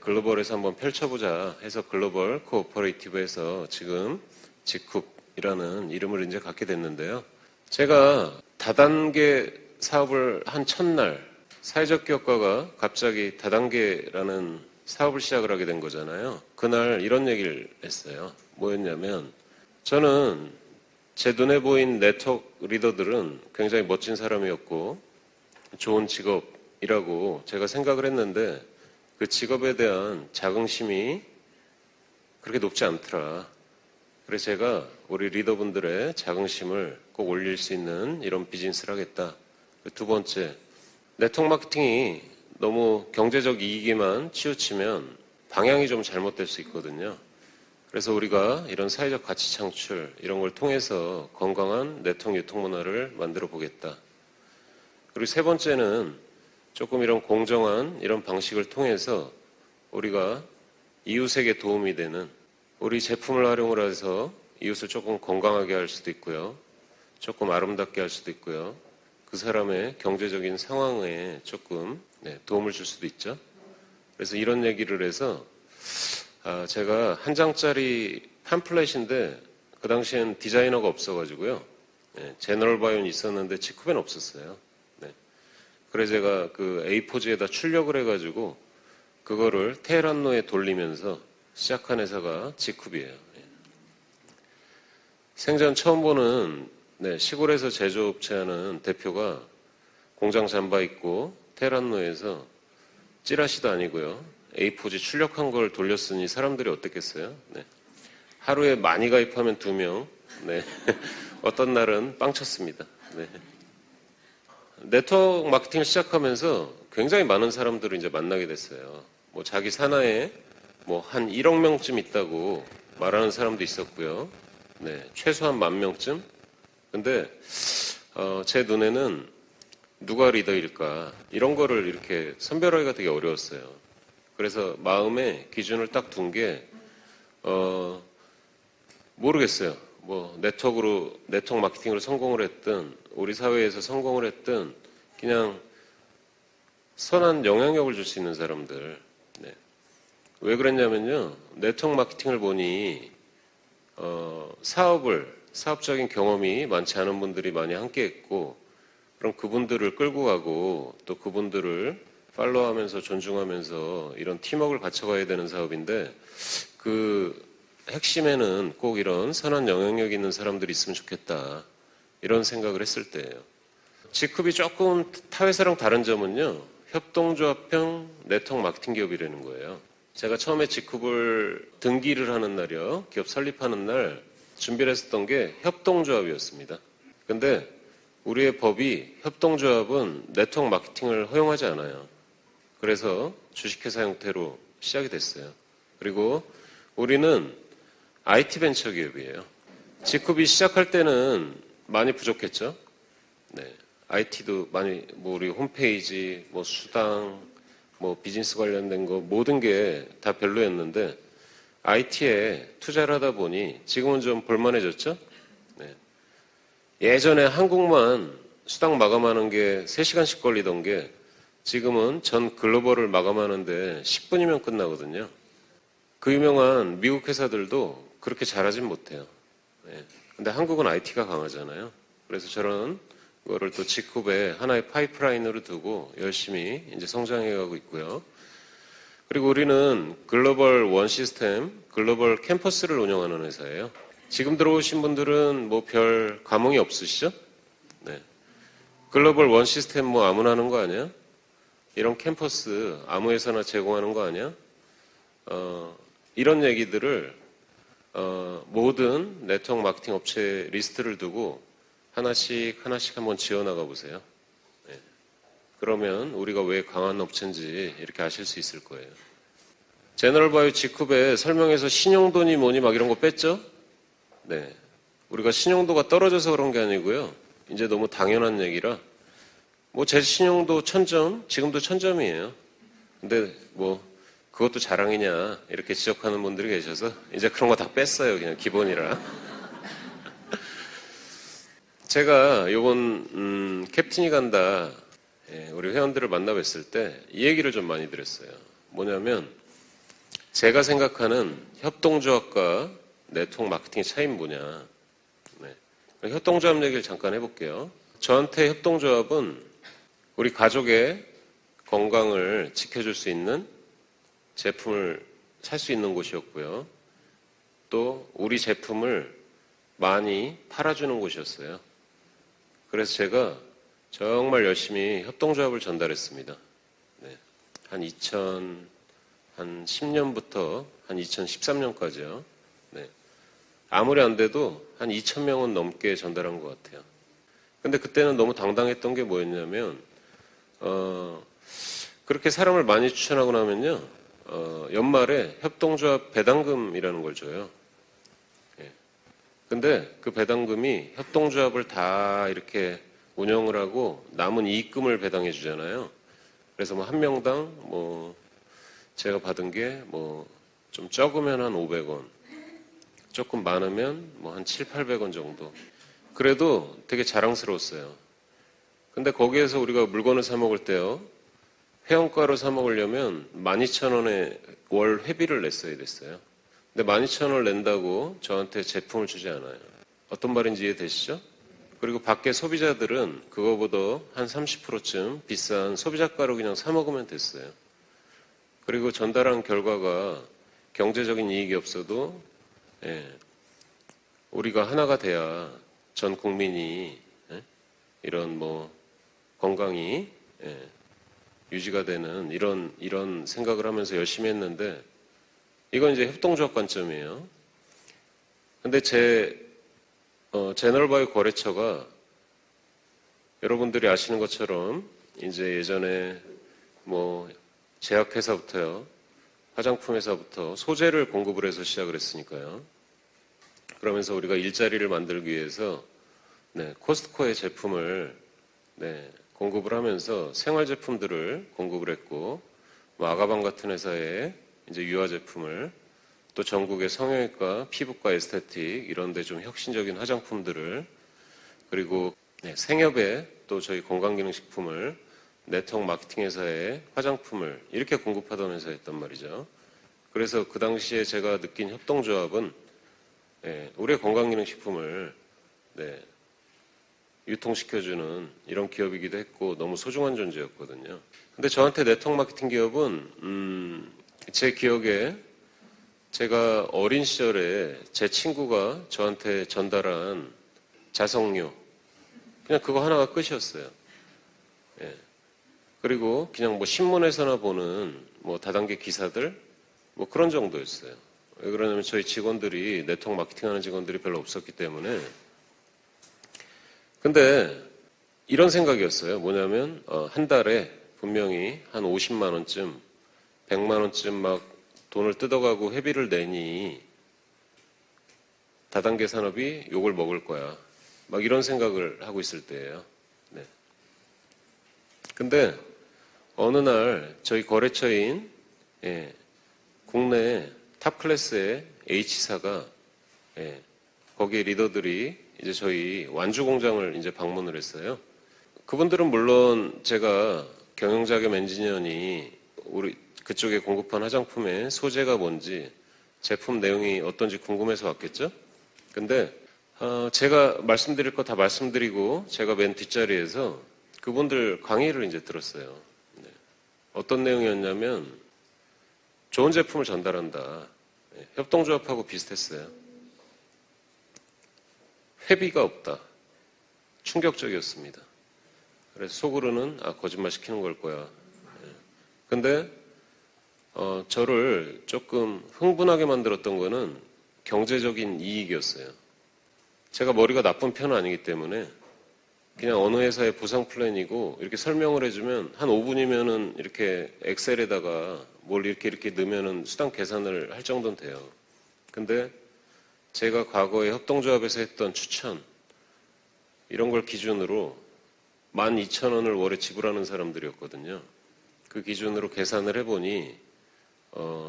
글로벌에서 한번 펼쳐보자 해서 글로벌 코오퍼레이티브에서 지금 G쿱이라는 이름을 이제 갖게 됐는데요. 제가 다단계 사업을 한 첫날 사회적 기업가가 갑자기 다단계라는 사업을 시작을 하게 된 거잖아요. 그날 이런 얘기를 했어요. 뭐였냐면 저는 제 눈에 보인 네트워크 리더들은 굉장히 멋진 사람이었고 좋은 직업이라고 제가 생각을 했는데 그 직업에 대한 자긍심이 그렇게 높지 않더라. 그래서 제가 우리 리더분들의 자긍심을 꼭 올릴 수 있는 이런 비즈니스를 하겠다. 두 번째, 네트워크 마케팅이 너무 경제적 이익에만 치우치면 방향이 좀 잘못될 수 있거든요. 그래서 우리가 이런 사회적 가치 창출 이런 걸 통해서 건강한 네트워크 유통 문화를 만들어 보겠다. 그리고 세 번째는 조금 이런 공정한 이런 방식을 통해서 우리가 이웃에게 도움이 되는 우리 제품을 활용을 해서 이웃을 조금 건강하게 할 수도 있고요. 조금 아름답게 할 수도 있고요. 그 사람의 경제적인 상황에 조금 도움을 줄 수도 있죠. 그래서 이런 얘기를 해서 제가 한 장짜리 팜플렛인데 그 당시엔 디자이너가 없어가지고요. 제너럴 바이오는 있었는데 G쿱엔 없었어요. 그래서 제가 그 A4지에다 출력을 해가지고 그거를 테헤란로에 돌리면서 시작한 회사가 G쿱이에요. 생전 처음 보는 시골에서 제조업체하는 대표가 공장 잠바 입고 테헤란로에서 찌라시도 아니고요. A4지 출력한 걸 돌렸으니 사람들이 어땠겠어요? 하루에 많이 가입하면 2명, 어떤 날은 빵 쳤습니다. 네트워크 마케팅을 시작하면서 굉장히 많은 사람들을 이제 만나게 됐어요. 뭐 자기 산하에 뭐 한 1억 명쯤 있다고 말하는 사람도 있었고요. 최소한 10,000명쯤? 근데 제 눈에는 누가 리더일까? 이런 거를 이렇게 선별하기가 되게 어려웠어요. 그래서 마음에 기준을 딱 둔 게 모르겠어요. 뭐 네트워크 마케팅으로 성공을 했든 우리 사회에서 성공을 했든 그냥 선한 영향력을 줄 수 있는 사람들. 왜 그랬냐면요. 네트워크 마케팅을 보니 사업적인 경험이 많지 않은 분들이 많이 함께했고 그럼 그분들을 끌고 가고 또 그분들을 팔로우하면서 존중하면서 이런 팀워크를 갖춰가야 되는 사업인데 그 핵심에는 꼭 이런 선한 영향력 있는 사람들이 있으면 좋겠다. 이런 생각을 했을 때예요. G쿱이 조금 타 회사랑 다른 점은요. 협동조합형 네트워크 마케팅 기업이라는 거예요. 제가 처음에 G쿱을 등기를 하는 날이요. 기업 설립하는 날 준비를 했었던 게 협동조합이었습니다. 근데 우리의 법이 협동조합은 네트워크 마케팅을 허용하지 않아요. 그래서 주식회사 형태로 시작이 됐어요. 그리고 우리는 IT 벤처 기업이에요. G쿱이 시작할 때는 많이 부족했죠. IT도 많이 뭐 우리 홈페이지, 뭐 수당, 뭐 비즈니스 관련된 거 모든 게 다 별로였는데 IT에 투자를 하다 보니 지금은 좀 볼만해졌죠. 예전에 한국만 수당 마감하는 게 3시간씩 걸리던 게 지금은 전 글로벌을 마감하는데 10분이면 끝나거든요. 그 유명한 미국 회사들도 그렇게 잘하진 못해요. 근데 한국은 IT가 강하잖아요. 그래서 저런 거를 또 G쿱에 하나의 파이프라인으로 두고 열심히 이제 성장해가고 있고요. 그리고 우리는 글로벌 원 시스템, 글로벌 캠퍼스를 운영하는 회사예요. 지금 들어오신 분들은 뭐 별 감흥이 없으시죠? 글로벌 원 시스템 뭐 아무나 하는 거 아니야? 이런 캠퍼스 아무 회사나 제공하는 거 아니야? 이런 얘기들을 모든 네트워크 마케팅 업체 리스트를 두고 하나씩 한번 지어나가 보세요. 네. 그러면 우리가 왜 강한 업체인지 이렇게 아실 수 있을 거예요. 제너럴바이오 직후에 설명에서 신용도니 뭐니 막 이런 거 뺐죠? 네. 우리가 신용도가 떨어져서 그런 게 아니고요. 이제 너무 당연한 얘기라 뭐 제 신용도 1000점, 지금도 1000점이에요. 근데 뭐 그것도 자랑이냐 이렇게 지적하는 분들이 계셔서 이제 그런 거 다 뺐어요. 그냥 기본이라. 제가 요번 캡틴이 간다 우리 회원들을 만나 뵀을 때 이 얘기를 좀 많이 드렸어요. 뭐냐면 제가 생각하는 협동조합과 네트워크 마케팅의 차이는 뭐냐. 네. 협동조합 얘기를 잠깐 해볼게요. 저한테 협동조합은 우리 가족의 건강을 지켜줄 수 있는 제품을 살 수 있는 곳이었고요. 또 우리 제품을 많이 팔아주는 곳이었어요. 그래서 제가 정말 열심히 협동조합을 전달했습니다. 네. 한 2010년부터 한 2013년까지요. 네. 아무리 안 돼도 한 2,000명은 넘게 전달한 것 같아요. 근데 그때는 너무 당당했던 게 뭐였냐면, 그렇게 사람을 많이 추천하고 나면요, 연말에 협동조합 배당금이라는 걸 줘요. 예. 근데 그 배당금이 협동조합을 다 이렇게 운영을 하고 남은 이익금을 배당해 주잖아요. 그래서 뭐 한 명당 뭐 제가 받은 게 뭐 좀 적으면 한 500원, 조금 많으면 뭐 한 7, 800원 정도. 그래도 되게 자랑스러웠어요. 근데 거기에서 우리가 물건을 사 먹을 때요, 회원가로 사 먹으려면 12,000원의 월 회비를 냈어야 됐어요. 근데 12,000원을 낸다고 저한테 제품을 주지 않아요. 어떤 말인지 이해되시죠? 그리고 밖에 소비자들은 그거보다 한 30%쯤 비싼 소비자가로 그냥 사 먹으면 됐어요. 그리고 전달한 결과가 경제적인 이익이 없어도 우리가 하나가 돼야 전 국민이 이런 뭐 건강이 유지가 되는 이런 생각을 하면서 열심히 했는데 이건 이제 협동조합 관점이에요. 근데 제너럴바이오 거래처가 여러분들이 아시는 것처럼 이제 예전에 뭐 제약회사부터요, 화장품 회사부터 소재를 공급을 해서 시작을 했으니까요. 그러면서 우리가 일자리를 만들기 위해서 코스트코의 제품을 공급을 하면서 생활 제품들을 공급을 했고, 뭐 아가방 같은 회사의 이제 유아 제품을, 또 전국의 성형외과, 피부과, 에스테틱 이런 데 좀 혁신적인 화장품들을, 그리고 생협에 또 저희 건강기능식품을, 네트워크 마케팅 회사의 화장품을 이렇게 공급하던 회사였단 말이죠. 그래서 그 당시에 제가 느낀 협동조합은 우리의 건강기능식품을 유통시켜주는 이런 기업이기도 했고 너무 소중한 존재였거든요. 근데 저한테 네트워크 마케팅 기업은 제 기억에 제가 어린 시절에 제 친구가 저한테 전달한 자석료, 그냥 그거 하나가 끝이었어요. 그리고 그냥 뭐 신문에서나 보는 뭐 다단계 기사들 뭐 그런 정도였어요. 왜 그러냐면 저희 직원들이, 네트워크 마케팅하는 직원들이 별로 없었기 때문에. 근데 이런 생각이었어요. 뭐냐면 한 달에 분명히 한 50만 원쯤, 100만 원쯤 막 돈을 뜯어가고 회비를 내니 다단계 산업이 욕을 먹을 거야. 막 이런 생각을 하고 있을 때예요. 네. 근데 어느 날 저희 거래처인 국내 탑 클래스의 H사가 거기에 리더들이 이제 저희 완주 공장을 이제 방문을 했어요. 그분들은 물론 제가 경영자겸 엔지니어니 우리 그쪽에 공급한 화장품의 소재가 뭔지, 제품 내용이 어떤지 궁금해서 왔겠죠? 근데 제가 말씀드릴 거 다 말씀드리고 제가 맨 뒷자리에서 그분들 강의를 이제 들었어요. 어떤 내용이었냐면 좋은 제품을 전달한다. 협동조합하고 비슷했어요. 회비가 없다. 충격적이었습니다. 그래서 속으로는 거짓말 시키는 걸 거야. 근데 저를 조금 흥분하게 만들었던 거는 경제적인 이익이었어요. 제가 머리가 나쁜 편은 아니기 때문에 그냥 어느 회사의 보상 플랜이고 이렇게 설명을 해주면 한 5분이면은 이렇게 엑셀에다가 뭘 이렇게 넣으면은 수당 계산을 할 정도는 돼요. 근데 제가 과거에 협동조합에서 했던 추천 이런 걸 기준으로 12,000원을 월에 지불하는 사람들이었거든요. 그 기준으로 계산을 해보니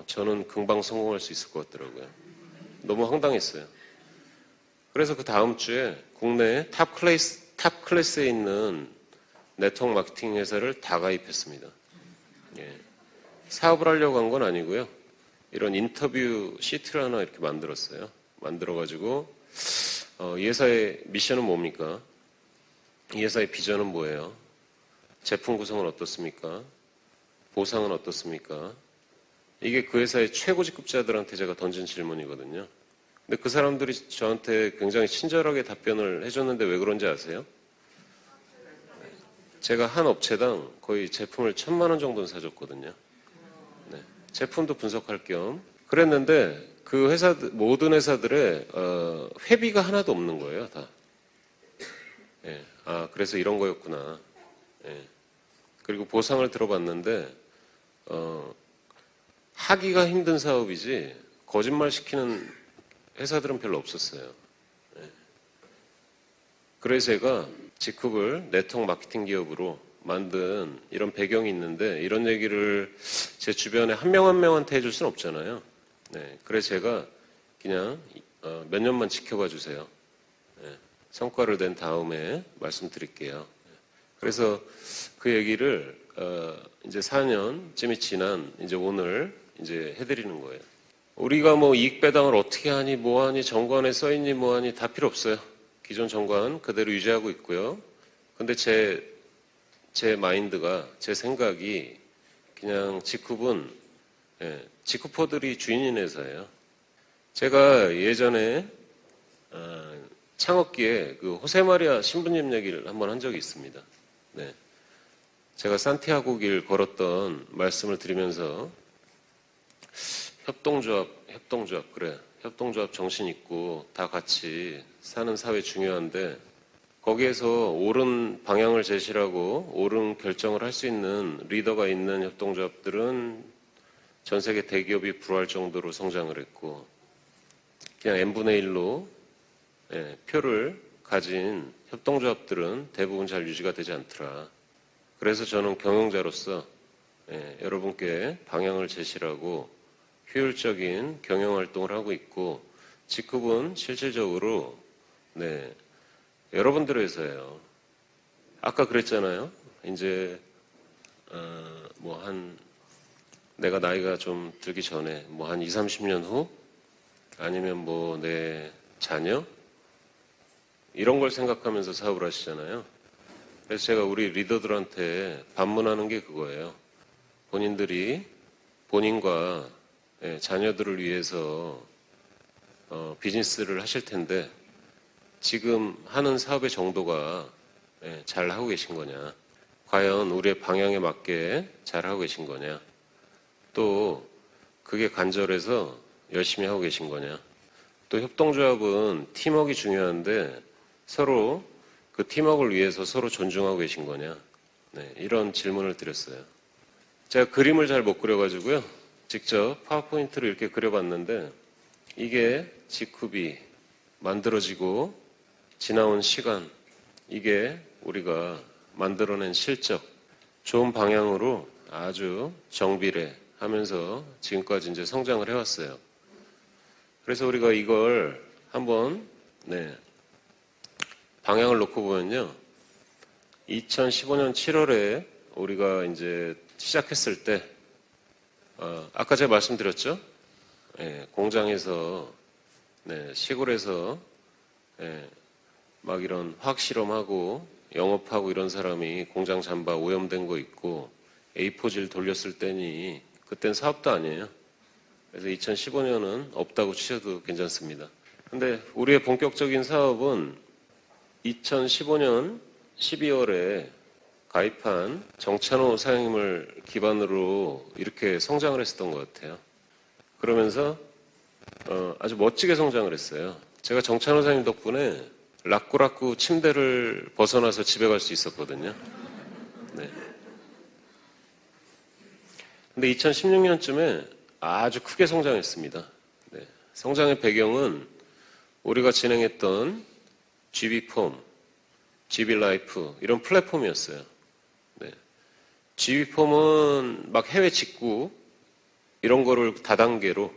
저는 금방 성공할 수 있을 것 같더라고요. 너무 황당했어요. 그래서 그 다음 주에 국내에 탑 클래스에 있는 네트워크 마케팅 회사를 다 가입했습니다. 예. 사업을 하려고 한 건 아니고요. 이런 인터뷰 시트를 하나 이렇게 만들었어요. 만들어가지고 이 회사의 미션은 뭡니까? 이 회사의 비전은 뭐예요? 제품 구성은 어떻습니까? 보상은 어떻습니까? 이게 그 회사의 최고 직급자들한테 제가 던진 질문이거든요. 근데 그 사람들이 저한테 굉장히 친절하게 답변을 해줬는데 왜 그런지 아세요? 제가 한 업체당 거의 제품을 1,000만 원 정도는 사줬거든요. 네. 제품도 분석할 겸 그랬는데 그 회사 모든 회사들의 회비가 하나도 없는 거예요, 다. 예. 아, 그래서 이런 거였구나. 예. 그리고 보상을 들어봤는데 하기가 힘든 사업이지 거짓말 시키는 회사들은 별로 없었어요. 예. 그래서 제가 직급을 네트워크 마케팅 기업으로 만든 이런 배경이 있는데 이런 얘기를 제 주변에 한 명 한 명한테 해줄 수는 없잖아요. 네. 그래서 제가 그냥 몇 년만 지켜봐 주세요. 네. 성과를 낸 다음에 말씀드릴게요. 그래서 그 얘기를 이제 4년쯤이 지난 이제 오늘 이제 해드리는 거예요. 우리가 뭐 이익 배당을 어떻게 하니 뭐하니 정관에 써있니 뭐하니 다 필요 없어요. 기존 정관 그대로 유지하고 있고요. 근데 제 마인드가 제 생각이 그냥 직급은 직급포들이 주인인 회사예요. 제가 예전에 창업기에 그 호세마리아 신부님 얘기를 한번 한 적이 있습니다. 네. 제가 산티아고 길 걸었던 말씀을 드리면서 협동조합, 그래. 협동조합 정신 있고 다 같이 사는 사회 중요한데 거기에서 옳은 방향을 제시하고 옳은 결정을 할 수 있는 리더가 있는 협동조합들은 전 세계 대기업이 불화할 정도로 성장을 했고 그냥 n분의 1로 표를 가진 협동조합들은 대부분 잘 유지가 되지 않더라. 그래서 저는 경영자로서 여러분께 방향을 제시하고 효율적인 경영활동을 하고 있고 직급은 실질적으로 여러분들의 회사예요. 아까 그랬잖아요. 이제 내가 나이가 좀 들기 전에 뭐 한 20, 30년 후 아니면 뭐 내 자녀 이런 걸 생각하면서 사업을 하시잖아요. 그래서 제가 우리 리더들한테 반문하는 게 그거예요. 본인들이 본인과 자녀들을 위해서 비즈니스를 하실 텐데 지금 하는 사업의 정도가 잘 하고 계신 거냐? 과연 우리의 방향에 맞게 잘 하고 계신 거냐? 또 그게 간절해서 열심히 하고 계신 거냐? 또 협동조합은 팀워크가 중요한데 서로 그 팀워크를 위해서 서로 존중하고 계신 거냐? 이런 질문을 드렸어요. 제가 그림을 잘 못 그려가지고요. 직접 파워포인트를 이렇게 그려봤는데 이게 직급이 만들어지고 지나온 시간 이게 우리가 만들어낸 실적 좋은 방향으로 아주 정비례 하면서 지금까지 이제 성장을 해왔어요. 그래서 우리가 이걸 한번 방향을 놓고 보면요. 2015년 7월에 우리가 이제 시작했을 때 아까 제가 말씀드렸죠? 공장에서 시골에서 막 이런 화학 실험하고 영업하고 이런 사람이 공장 잠바 오염된 거 있고 A4질 돌렸을 때니 그땐 사업도 아니에요. 그래서 2015년은 없다고 치셔도 괜찮습니다. 근데 우리의 본격적인 사업은 2015년 12월에 가입한 정찬호 사장님을 기반으로 이렇게 성장을 했었던 것 같아요. 그러면서 아주 멋지게 성장을 했어요. 제가 정찬호 사장님 덕분에 라꾸라꾸 침대를 벗어나서 집에 갈 수 있었거든요. 네. 근데 2016년쯤에 아주 크게 성장했습니다. 네. 성장의 배경은 우리가 진행했던 GB폼, GB라이프 이런 플랫폼이었어요. 네. GB폼은 막 해외 직구 이런 거를 다단계로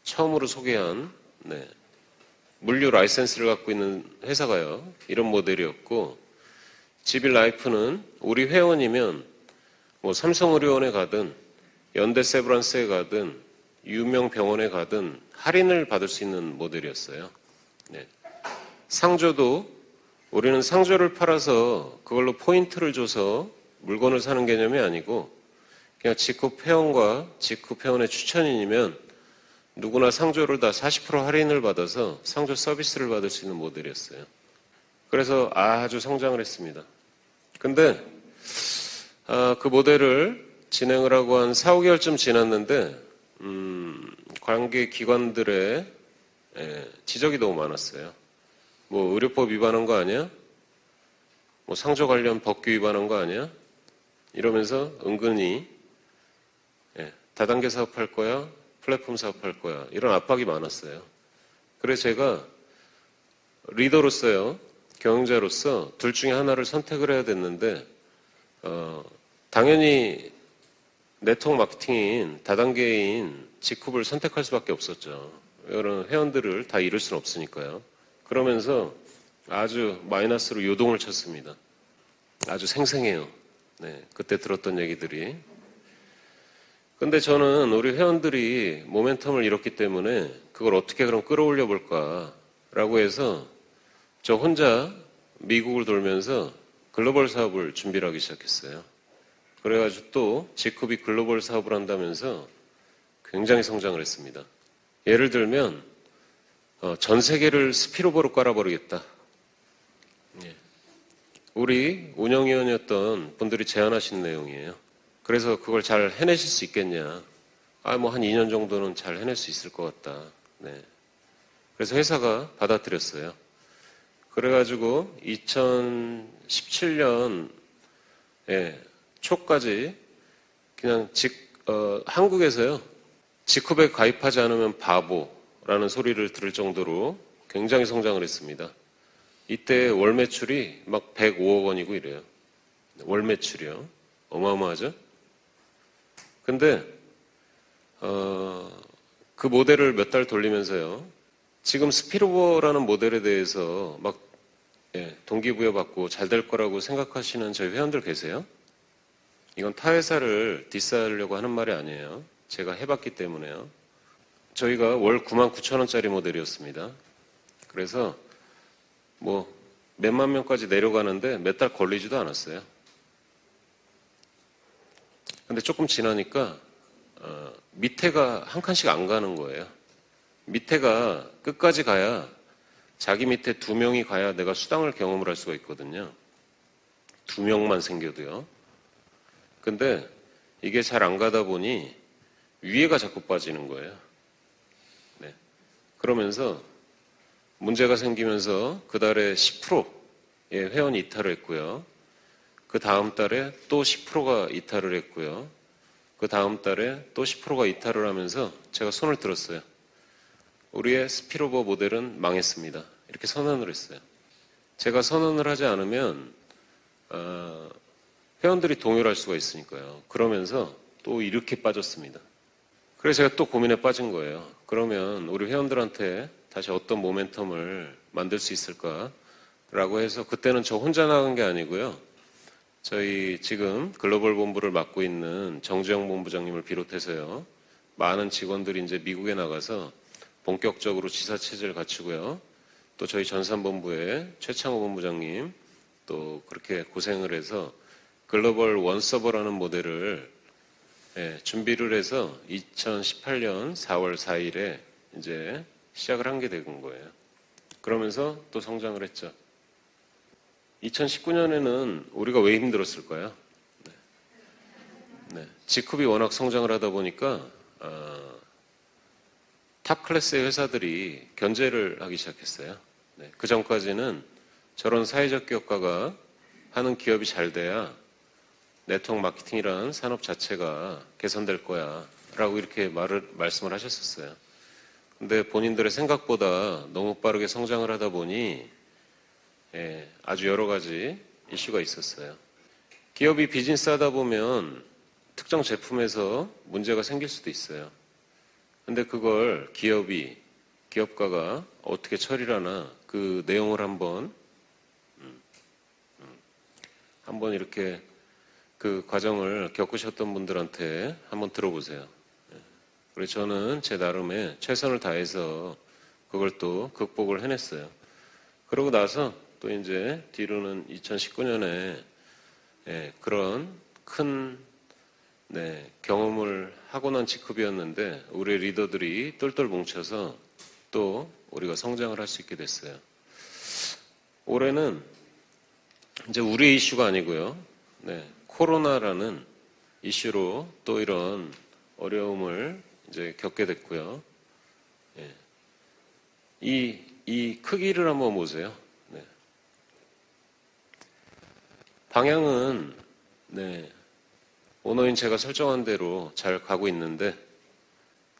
처음으로 소개한 물류 라이센스를 갖고 있는 회사가요. 이런 모델이었고 GB라이프는 우리 회원이면 뭐 삼성의료원에 가든 현대세브란스에 가든 유명 병원에 가든 할인을 받을 수 있는 모델이었어요. 네. 상조도 우리는 상조를 팔아서 그걸로 포인트를 줘서 물건을 사는 개념이 아니고 그냥 직급 회원과 직급 회원의 추천인이면 누구나 상조를 다 40% 할인을 받아서 상조 서비스를 받을 수 있는 모델이었어요. 그래서 아주 성장을 했습니다. 근데 그 모델을 진행을 하고 한 4, 5개월쯤 지났는데 관계 기관들의 지적이 너무 많았어요. 뭐 의료법 위반한 거 아니야? 뭐 상조 관련 법규 위반한 거 아니야? 이러면서 은근히 다단계 사업할 거야? 플랫폼 사업할 거야? 이런 압박이 많았어요. 그래서 제가 리더로서요, 경영자로서 둘 중에 하나를 선택을 해야 됐는데 당연히 네트워크 마케팅인 다단계인 직급을 선택할 수밖에 없었죠. 이런 회원들을 다 잃을 수는 없으니까요. 그러면서 아주 마이너스로 요동을 쳤습니다. 아주 생생해요. 네, 그때 들었던 얘기들이. 근데 저는 우리 회원들이 모멘텀을 잃었기 때문에 그걸 어떻게 그럼 끌어올려 볼까라고 해서 저 혼자 미국을 돌면서 글로벌 사업을 준비를 하기 시작했어요. 그래가지고 또 지컵이 글로벌 사업을 한다면서 굉장히 성장을 했습니다. 예를 들면 전 세계를 스피로버로 깔아버리겠다. 우리 운영위원이었던 분들이 제안하신 내용이에요. 그래서 그걸 잘 해내실 수 있겠냐. 뭐 한 2년 정도는 잘 해낼 수 있을 것 같다. 네. 그래서 회사가 받아들였어요. 그래가지고 2017년 초까지 그냥 한국에서요. 직업에 가입하지 않으면 바보라는 소리를 들을 정도로 굉장히 성장을 했습니다. 이때 월 매출이 막 105억 원이고 이래요. 월 매출이요. 어마어마하죠? 근데 그 모델을 몇 달 돌리면서요. 지금 스피로버라는 모델에 대해서 막 동기부여받고 잘 될 거라고 생각하시는 저희 회원들 계세요? 이건 타 회사를 디스하려고 하는 말이 아니에요. 제가 해봤기 때문에요. 저희가 월 99,000원짜리 모델이었습니다. 그래서 뭐 몇만 명까지 내려가는데 몇 달 걸리지도 않았어요. 근데 조금 지나니까 밑에가 한 칸씩 안 가는 거예요. 밑에가 끝까지 가야 자기 밑에 2명이 가야 내가 수당을 경험을 할 수가 있거든요. 2명만 생겨도요. 근데 이게 잘 안 가다 보니 위에가 자꾸 빠지는 거예요. 네. 그러면서 문제가 생기면서 그 달에 10%의 회원이 이탈을 했고요. 그 다음 달에 또 10%가 이탈을 했고요. 그 다음 달에 또 10%가 이탈을 하면서 제가 손을 들었어요. 우리의 스피로버 모델은 망했습니다. 이렇게 선언을 했어요. 제가 선언을 하지 않으면 회원들이 동요를 할 수가 있으니까요. 그러면서 또 이렇게 빠졌습니다. 그래서 제가 또 고민에 빠진 거예요. 그러면 우리 회원들한테 다시 어떤 모멘텀을 만들 수 있을까라고 해서 그때는 저 혼자 나간 게 아니고요. 저희 지금 글로벌 본부를 맡고 있는 정주영 본부장님을 비롯해서요. 많은 직원들이 이제 미국에 나가서 본격적으로 지사체제를 갖추고요. 또 저희 전산본부의 최창호 본부장님 또 그렇게 고생을 해서 글로벌 원서버라는 모델을 준비를 해서 2018년 4월 4일에 이제 시작을 한 게 된 거예요. 그러면서 또 성장을 했죠. 2019년에는 우리가 왜 힘들었을까요? 네. 지컵이 워낙 성장을 하다 보니까 탑 클래스의 회사들이 견제를 하기 시작했어요. 네, 그 전까지는 저런 사회적 기업가가 하는 기업이 잘 돼야 네트워크 마케팅이라는 산업 자체가 개선될 거야 라고 이렇게 말씀을 하셨었어요. 근데 본인들의 생각보다 너무 빠르게 성장을 하다 보니 아주 여러 가지 이슈가 있었어요. 기업이 비즈니스 하다 보면 특정 제품에서 문제가 생길 수도 있어요. 근데 그걸 기업가가 어떻게 처리를 하나 그 내용을 한번 이렇게 그 과정을 겪으셨던 분들한테 한번 들어보세요. 그래서 저는 제 나름의 최선을 다해서 그걸 또 극복을 해냈어요. 그러고 나서 또 이제 뒤로는 2019년에 그런 큰 경험을 하고 난 직후이었는데 우리 리더들이 똘똘 뭉쳐서 또 우리가 성장을 할 수 있게 됐어요. 올해는 이제 우리의 이슈가 아니고요. 코로나라는 이슈로 또 이런 어려움을 이제 겪게 됐고요. 이 크기를 한번 보세요. 방향은 오너인 제가 설정한 대로 잘 가고 있는데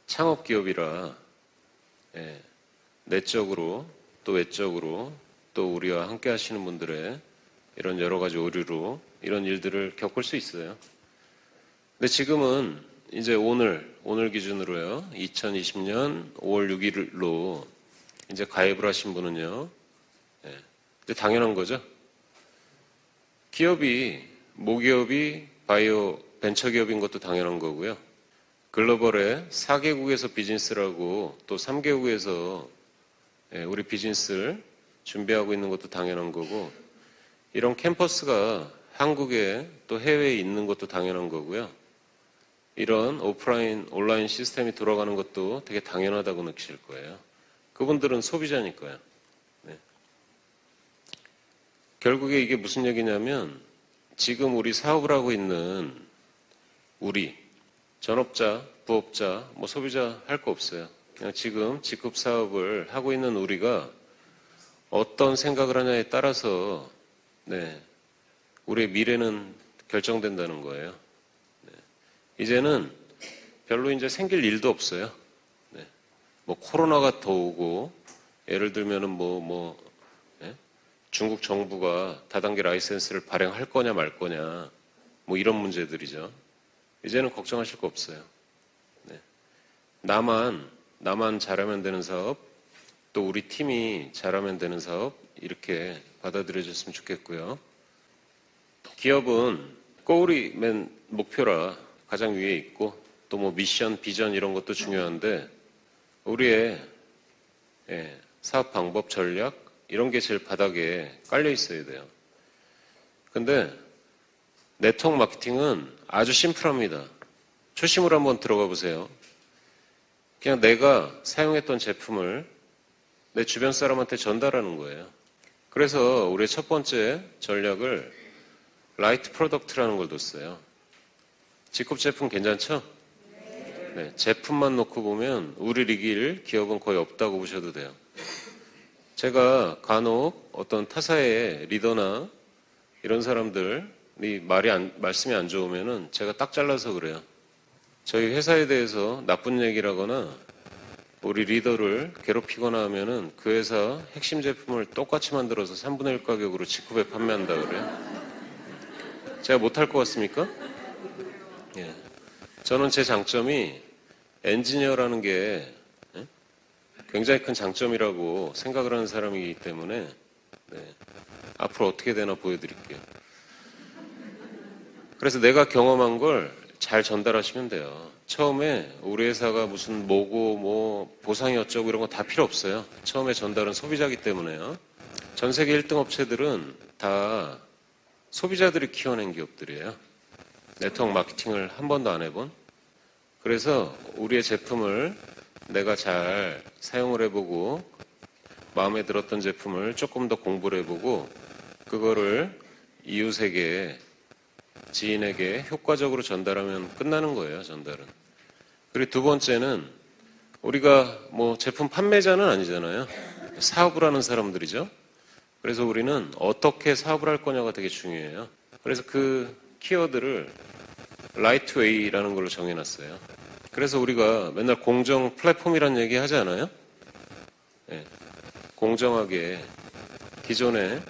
창업 기업이라 내적으로 또 외적으로 또 우리와 함께 하시는 분들의 이런 여러 가지 오류로 이런 일들을 겪을 수 있어요. 근데 지금은 이제 오늘 기준으로요. 2020년 5월 6일로 이제 가입을 하신 분은요. 근데 당연한 거죠. 모기업이 바이오 벤처기업인 것도 당연한 거고요. 글로벌의 4개국에서 비즈니스라고 또 3개국에서 우리 비즈니스를 준비하고 있는 것도 당연한 거고 이런 캠퍼스가 한국에 또 해외에 있는 것도 당연한 거고요. 이런 오프라인, 온라인 시스템이 돌아가는 것도 되게 당연하다고 느끼실 거예요. 그분들은 소비자니까요. 결국에 이게 무슨 얘기냐면 지금 우리 사업을 하고 있는 우리 전업자, 부업자, 소비자 할 거 없어요. 그냥 지금 직급 사업을 하고 있는 우리가 어떤 생각을 하냐에 따라서 우리의 미래는 결정된다는 거예요. 이제는 별로 이제 생길 일도 없어요. 코로나가 더 오고 예를 들면은 중국 정부가 다단계 라이센스를 발행할 거냐 말 거냐 이런 문제들이죠. 이제는 걱정하실 거 없어요. 나만 잘하면 되는 사업, 또 우리 팀이 잘하면 되는 사업 이렇게 받아들여졌으면 좋겠고요. 기업은 꼬우리 맨 목표라 가장 위에 있고 또 미션, 비전 이런 것도 중요한데 우리의 사업 방법, 전략 이런 게 제일 바닥에 깔려 있어야 돼요. 근데 네트워크 마케팅은 아주 심플합니다. 초심으로 한번 들어가 보세요. 그냥 내가 사용했던 제품을 내 주변 사람한테 전달하는 거예요. 그래서 우리의 첫 번째 전략을 라이트 프로덕트라는 걸 뒀어요. 직급 제품 괜찮죠? 제품만 놓고 보면 우리를 이길 기업은 거의 없다고 보셔도 돼요. 제가 간혹 어떤 타사의 리더나 이런 사람들이 말씀이 안 좋으면은 제가 딱 잘라서 그래요. 저희 회사에 대해서 나쁜 얘기를 하거나 우리 리더를 괴롭히거나 하면은 그 회사 핵심 제품을 똑같이 만들어서 3분의 1 가격으로 직급에 판매한다 그래요. 제가 못할 것 같습니까? 저는 제 장점이 엔지니어라는 게 굉장히 큰 장점이라고 생각을 하는 사람이기 때문에 앞으로 어떻게 되나 보여드릴게요. 그래서 내가 경험한 걸 잘 전달하시면 돼요. 처음에 우리 회사가 무슨 보상이 어쩌고 이런 거 다 필요 없어요. 처음에 전달은 소비자기 때문에요. 전 세계 1등 업체들은 다 소비자들이 키워낸 기업들이에요. 네트워크 마케팅을 한 번도 안 해본. 그래서 우리의 제품을 내가 잘 사용을 해보고 마음에 들었던 제품을 조금 더 공부를 해보고 그거를 이웃에게 지인에게 효과적으로 전달하면 끝나는 거예요. 전달은. 그리고 두 번째는 우리가 뭐 제품 판매자는 아니잖아요. 사업을 하는 사람들이죠. 그래서 우리는 어떻게 사업을 할 거냐가 되게 중요해요. 그래서 그 키워드를 right way라는 걸로 정해놨어요. 그래서 우리가 맨날 공정 플랫폼이라는 얘기 하지 않아요? 네. 공정하게 기존에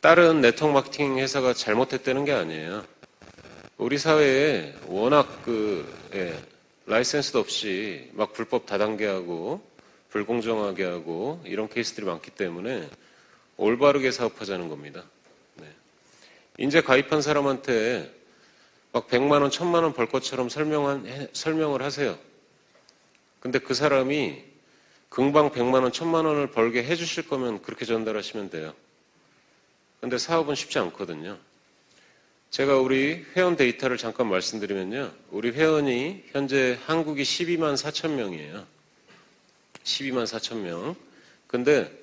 다른 네트워크 마케팅 회사가 잘못했다는 게 아니에요. 우리 사회에 워낙 라이센스도 없이 막 불법 다단계하고 불공정하게 하고 이런 케이스들이 많기 때문에 올바르게 사업하자는 겁니다. 네. 이제 가입한 사람한테 막 100만 원, 1000만 원 벌 것처럼 설명을 하세요. 근데 그 사람이 금방 100만 원, 1000만 원을 벌게 해주실 거면 그렇게 전달하시면 돼요. 근데 사업은 쉽지 않거든요. 제가 우리 회원 데이터를 잠깐 말씀드리면요. 우리 회원이 현재 한국이 12만 4천 명이에요. 12만 4천 명. 근데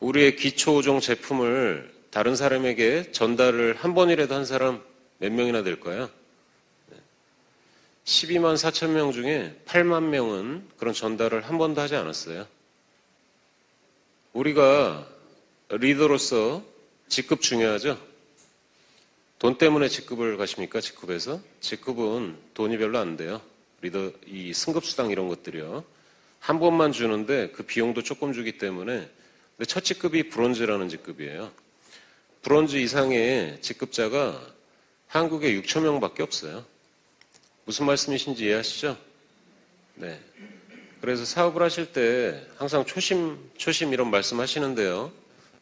우리의 기초오종 제품을 다른 사람에게 전달을 한 번이라도 한 사람 몇 명이나 될까요? 12만 4천 명 중에 8만 명은 그런 전달을 한 번도 하지 않았어요. 우리가 리더로서 직급 중요하죠? 돈 때문에 직급을 가십니까? 직급에서? 직급은 돈이 별로 안 돼요. 리더, 이 승급수당 이런 것들이요. 한 번만 주는데 그 비용도 조금 주기 때문에. 근데 첫 직급이 브론즈라는 직급이에요. 브론즈 이상의 직급자가 한국에 6천 명밖에 없어요. 무슨 말씀이신지 이해하시죠? 네. 그래서 사업을 하실 때 항상 초심 이런 말씀 하시는데요.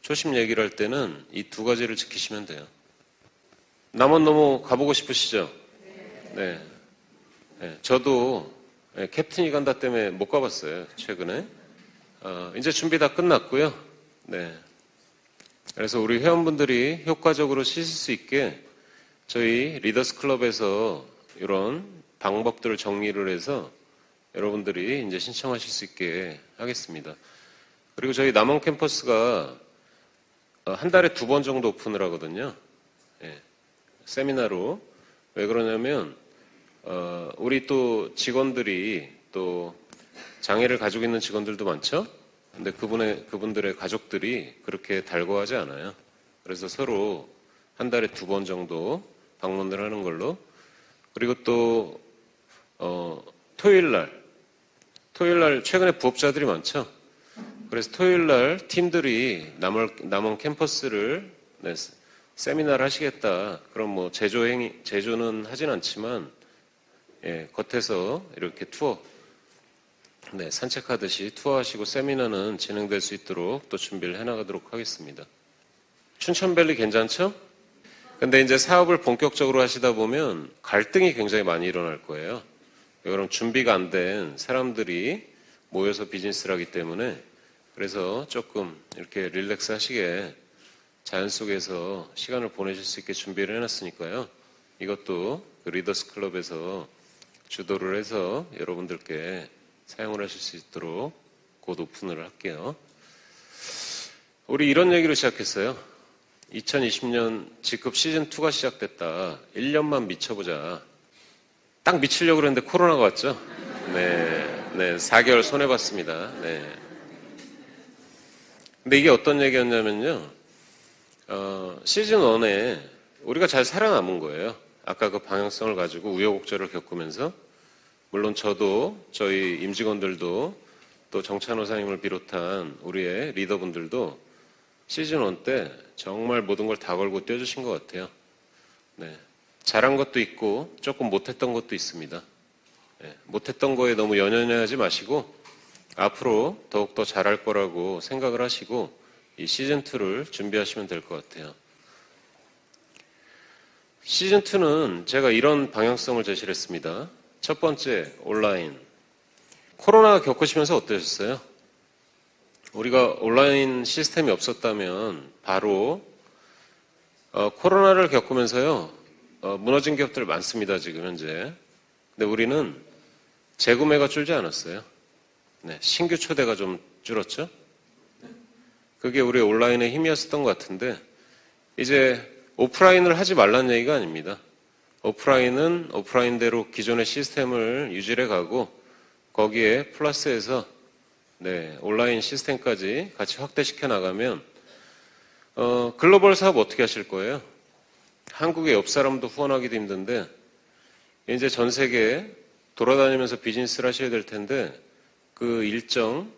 초심 얘기를 할 때는 이 두 가지를 지키시면 돼요. 남원 너무 가보고 싶으시죠? 네. 네. 저도 캡틴이 간다 때문에 못 가봤어요. 최근에. 이제 준비 다 끝났고요. 네. 그래서 우리 회원분들이 효과적으로 쓰실 수 있게 저희 리더스 클럽에서 이런 방법들을 정리를 해서 여러분들이 이제 신청하실 수 있게 하겠습니다. 그리고 저희 남원 캠퍼스가 한 달에 2번 정도 오픈을 하거든요. 예, 세미나로. 왜 그러냐면 우리 또 직원들이 또 장애를 가지고 있는 직원들도 많죠. 근데 그분들의 가족들이 그렇게 달궈하지 않아요. 그래서 서로 한 달에 2번 정도 방문을 하는 걸로. 그리고 또 토요일 날 최근에 부업자들이 많죠. 그래서 토요일 날 팀들이 남원 캠퍼스를 세미나를 하시겠다. 그럼 뭐 제조는 하진 않지만 겉에서 이렇게 투어 산책하듯이 투어하시고 세미나는 진행될 수 있도록 또 준비를 해나가도록 하겠습니다. 춘천밸리 괜찮죠? 근데 이제 사업을 본격적으로 하시다 보면 갈등이 굉장히 많이 일어날 거예요. 그럼 준비가 안 된 사람들이 모여서 비즈니스를 하기 때문에 그래서 조금 이렇게 릴렉스 하시게 자연 속에서 시간을 보내실 수 있게 준비를 해놨으니까요. 이것도 그 리더스 클럽에서 주도를 해서 여러분들께 사용을 하실 수 있도록 곧 오픈을 할게요. 우리 이런 얘기로 시작했어요. 2020년 직급 시즌2가 시작됐다. 1년만 미쳐보자. 딱 미치려고 그랬는데 코로나가 왔죠? 네, 4개월 손해봤습니다. 네. 근데 이게 어떤 얘기였냐면요. 시즌1에 우리가 잘 살아남은 거예요. 아까 그 방향성을 가지고 우여곡절을 겪으면서. 물론 저도, 저희 임직원들도, 또 정찬호사님을 비롯한 우리의 리더분들도 시즌1 때 정말 모든 걸 다 걸고 뛰어주신 것 같아요. 네. 잘한 것도 있고 조금 못했던 것도 있습니다. 네. 못했던 거에 너무 연연해하지 마시고 앞으로 더욱더 잘할 거라고 생각을 하시고 이 시즌2를 준비하시면 될 것 같아요. 시즌2는 제가 이런 방향성을 제시를 했습니다. 첫 번째, 온라인. 코로나 겪으시면서 어떠셨어요? 우리가 온라인 시스템이 없었다면 바로 코로나를 겪으면서요. 무너진 기업들 많습니다. 지금 현재. 근데 우리는 재구매가 줄지 않았어요. 네, 신규 초대가 좀 줄었죠. 네, 그게 우리의 온라인의 힘이었던 것 같은데 이제 오프라인을 하지 말라는 얘기가 아닙니다. 오프라인은 오프라인대로 기존의 시스템을 유지해 가고 거기에 플러스해서 온라인 시스템까지 같이 확대시켜 나가면 글로벌 사업 어떻게 하실 거예요? 한국의 옆 사람도 후원하기도 힘든데 이제 전 세계에 돌아다니면서 비즈니스를 하셔야 될 텐데 그 일정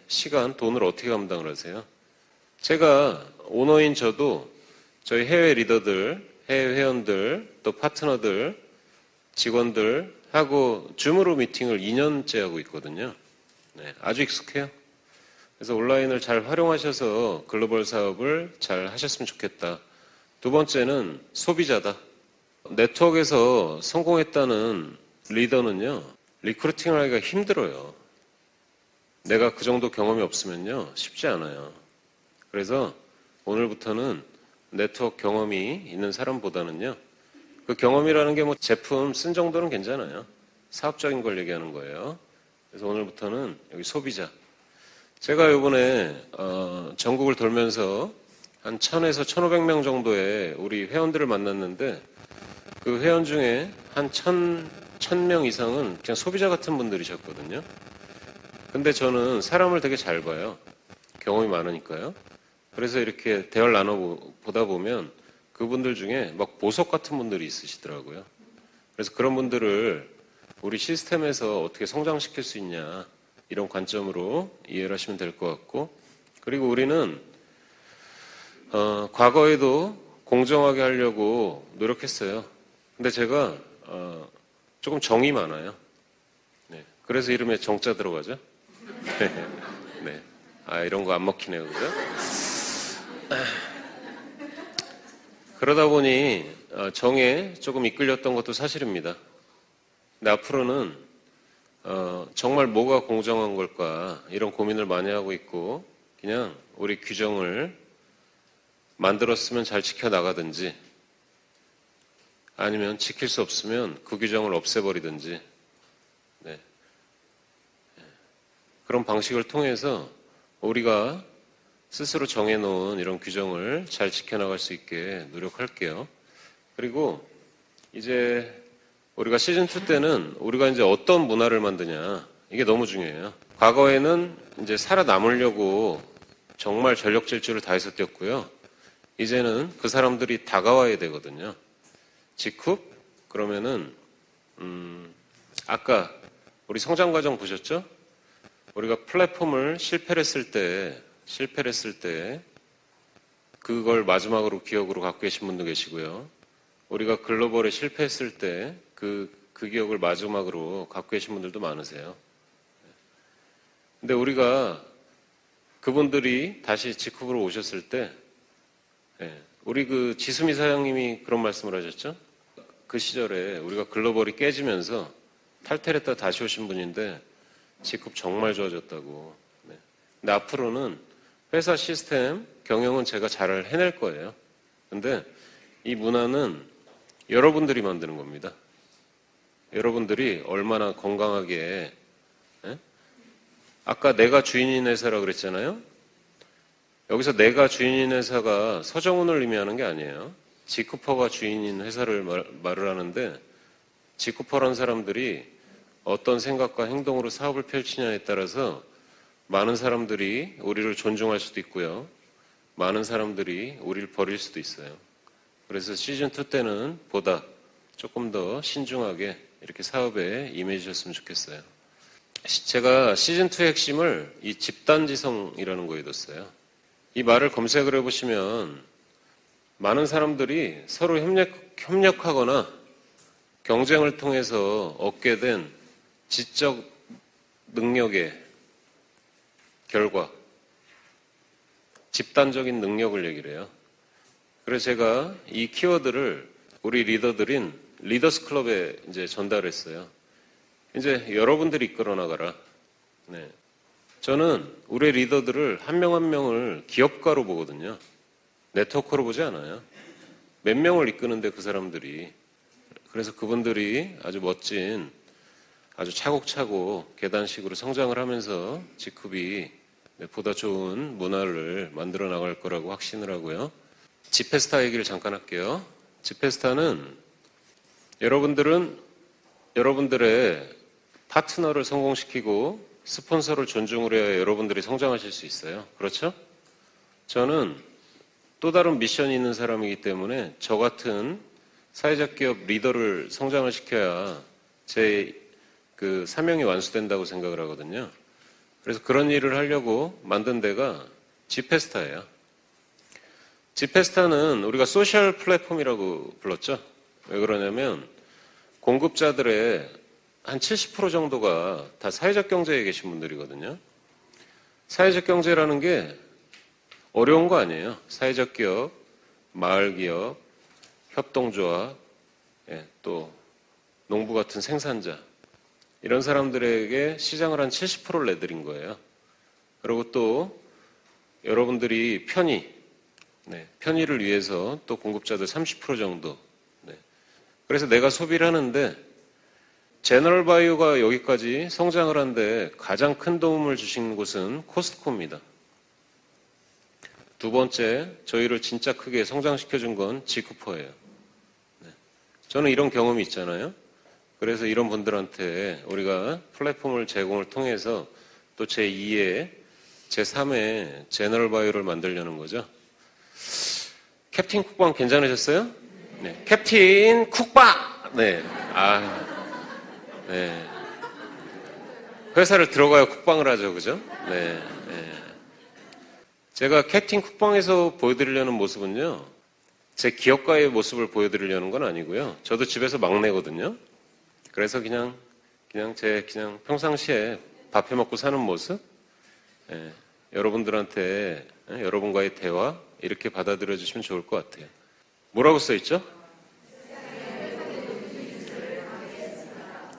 시간, 돈을 어떻게 감당을 하세요? 제가 오너인 저도 저희 해외 리더들, 해외 회원들, 또 파트너들, 직원들 하고 줌으로 미팅을 2년째 하고 있거든요. 아주 익숙해요. 그래서 온라인을 잘 활용하셔서 글로벌 사업을 잘 하셨으면 좋겠다. 두 번째는 소비자다. 네트워크에서 성공했다는 리더는요, 리크루팅을 하기가 힘들어요. 내가 그 정도 경험이 없으면요, 쉽지 않아요. 그래서 오늘부터는 네트워크 경험이 있는 사람보다는요, 그 경험이라는 게 뭐 제품 쓴 정도는 괜찮아요. 사업적인 걸 얘기하는 거예요. 그래서 오늘부터는 여기 소비자. 제가 요번에 전국을 돌면서 한 1000에서 1500명 정도의 우리 회원들을 만났는데 그 회원 중에 한 1000명 이상은 그냥 소비자 같은 분들이셨거든요. 근데 저는 사람을 되게 잘 봐요. 경험이 많으니까요. 그래서 이렇게 대화를 나눠보다 보면 그분들 중에 막 보석 같은 분들이 있으시더라고요. 그래서 그런 분들을 우리 시스템에서 어떻게 성장시킬 수 있냐 이런 관점으로 이해를 하시면 될 것 같고, 그리고 우리는 과거에도 공정하게 하려고 노력했어요. 근데 제가 조금 정이 많아요. 그래서 이름에 정자 들어가죠. 네. 이런 거 안 먹히네요, 그죠? 그러다 보니 정에 조금 이끌렸던 것도 사실입니다. 근데 앞으로는 정말 뭐가 공정한 걸까 이런 고민을 많이 하고 있고, 그냥 우리 규정을 만들었으면 잘 지켜나가든지 아니면 지킬 수 없으면 그 규정을 없애버리든지 그런 방식을 통해서 우리가 스스로 정해놓은 이런 규정을 잘 지켜나갈 수 있게 노력할게요. 그리고 이제 우리가 시즌2 때는 우리가 이제 어떤 문화를 만드냐, 이게 너무 중요해요. 과거에는 이제 살아남으려고 정말 전력 질주를 다해서 뛰었고요. 이제는 그 사람들이 다가와야 되거든요. 직후? 그러면은 아까 우리 성장 과정 보셨죠? 우리가 플랫폼을 실패를 했을 때 그걸 마지막으로 기억으로 갖고 계신 분도 계시고요. 우리가 글로벌에 실패했을 때 그 기억을 마지막으로 갖고 계신 분들도 많으세요. 근데 우리가 그분들이 다시 직후로 오셨을 때 우리 그 지수미 사장님이 그런 말씀을 하셨죠? 그 시절에 우리가 글로벌이 깨지면서 탈퇴를 했다 다시 오신 분인데 직급 정말 좋아졌다고. 근데 앞으로는 회사 시스템 경영은 제가 잘 해낼 거예요. 근데 이 문화는 여러분들이 만드는 겁니다. 여러분들이 얼마나 건강하게, 아까 내가 주인인 회사라고 그랬잖아요. 여기서 내가 주인인 회사가 서정훈을 의미하는 게 아니에요. 지쿠퍼가 주인인 회사를 말을 하는데, 지쿠퍼라는 사람들이 어떤 생각과 행동으로 사업을 펼치냐에 따라서 많은 사람들이 우리를 존중할 수도 있고요. 많은 사람들이 우리를 버릴 수도 있어요. 그래서 시즌2 때는 보다 조금 더 신중하게 이렇게 사업에 임해주셨으면 좋겠어요. 제가 시즌2의 핵심을 이 집단지성이라는 거에 뒀어요. 이 말을 검색을 해보시면 많은 사람들이 서로 협력하거나 경쟁을 통해서 얻게 된 지적 능력의 결과, 집단적인 능력을 얘기를 해요. 그래서 제가 이 키워드를 우리 리더들인 리더스 클럽에 이제 전달했어요. 이제 여러분들이 이끌어 나가라. 저는 우리 리더들을 한 명 한 명을 기업가로 보거든요. 네트워크로 보지 않아요. 몇 명을 이끄는데 그 사람들이. 그래서 그분들이 아주 멋진, 아주 차곡차곡 계단식으로 성장을 하면서 직급이 보다 좋은 문화를 만들어 나갈 거라고 확신을 하고요. 지페스타 얘기를 잠깐 할게요. 지페스타는 여러분들은 여러분들의 파트너를 성공시키고 스폰서를 존중을 해야 여러분들이 성장하실 수 있어요. 그렇죠? 저는 또 다른 미션이 있는 사람이기 때문에 저 같은 사회적 기업 리더를 성장을 시켜야 제 그 사명이 완수된다고 생각을 하거든요. 그래서 그런 일을 하려고 만든 데가 지페스타예요. 지페스타는 우리가 소셜 플랫폼이라고 불렀죠. 왜 그러냐면 공급자들의 한 70% 정도가 다 사회적 경제에 계신 분들이거든요. 사회적 경제라는 게 어려운 거 아니에요. 사회적 기업, 마을 기업, 협동조합, 또 농부 같은 생산자 이런 사람들에게 시장을 한 70%를 내드린 거예요. 그리고 또 여러분들이 편의를 위해서 또 공급자들 30% 정도. 그래서 내가 소비를 하는데 제너럴바이오가 여기까지 성장을 하는데 가장 큰 도움을 주신 곳은 코스트코입니다. 두 번째, 저희를 진짜 크게 성장시켜준 건 지쿠퍼예요. 저는 이런 경험이 있잖아요. 그래서 이런 분들한테 우리가 플랫폼을 제공을 통해서 또 제2의, 제3의 제너럴바이오를 만들려는 거죠. 캡틴 쿡방 괜찮으셨어요? 네. 캡틴 쿡방! 네. 네. 회사를 들어가야 쿡방을 하죠. 그죠? 네. 제가 캡틴 쿡방에서 보여드리려는 모습은요, 제 기업가의 모습을 보여드리려는 건 아니고요. 저도 집에서 막내거든요. 그래서 그냥 평상시에 밥 해 먹고 사는 모습, 여러분들한테, 여러분과의 대화, 이렇게 받아들여 주시면 좋을 것 같아요. 뭐라고 써있죠?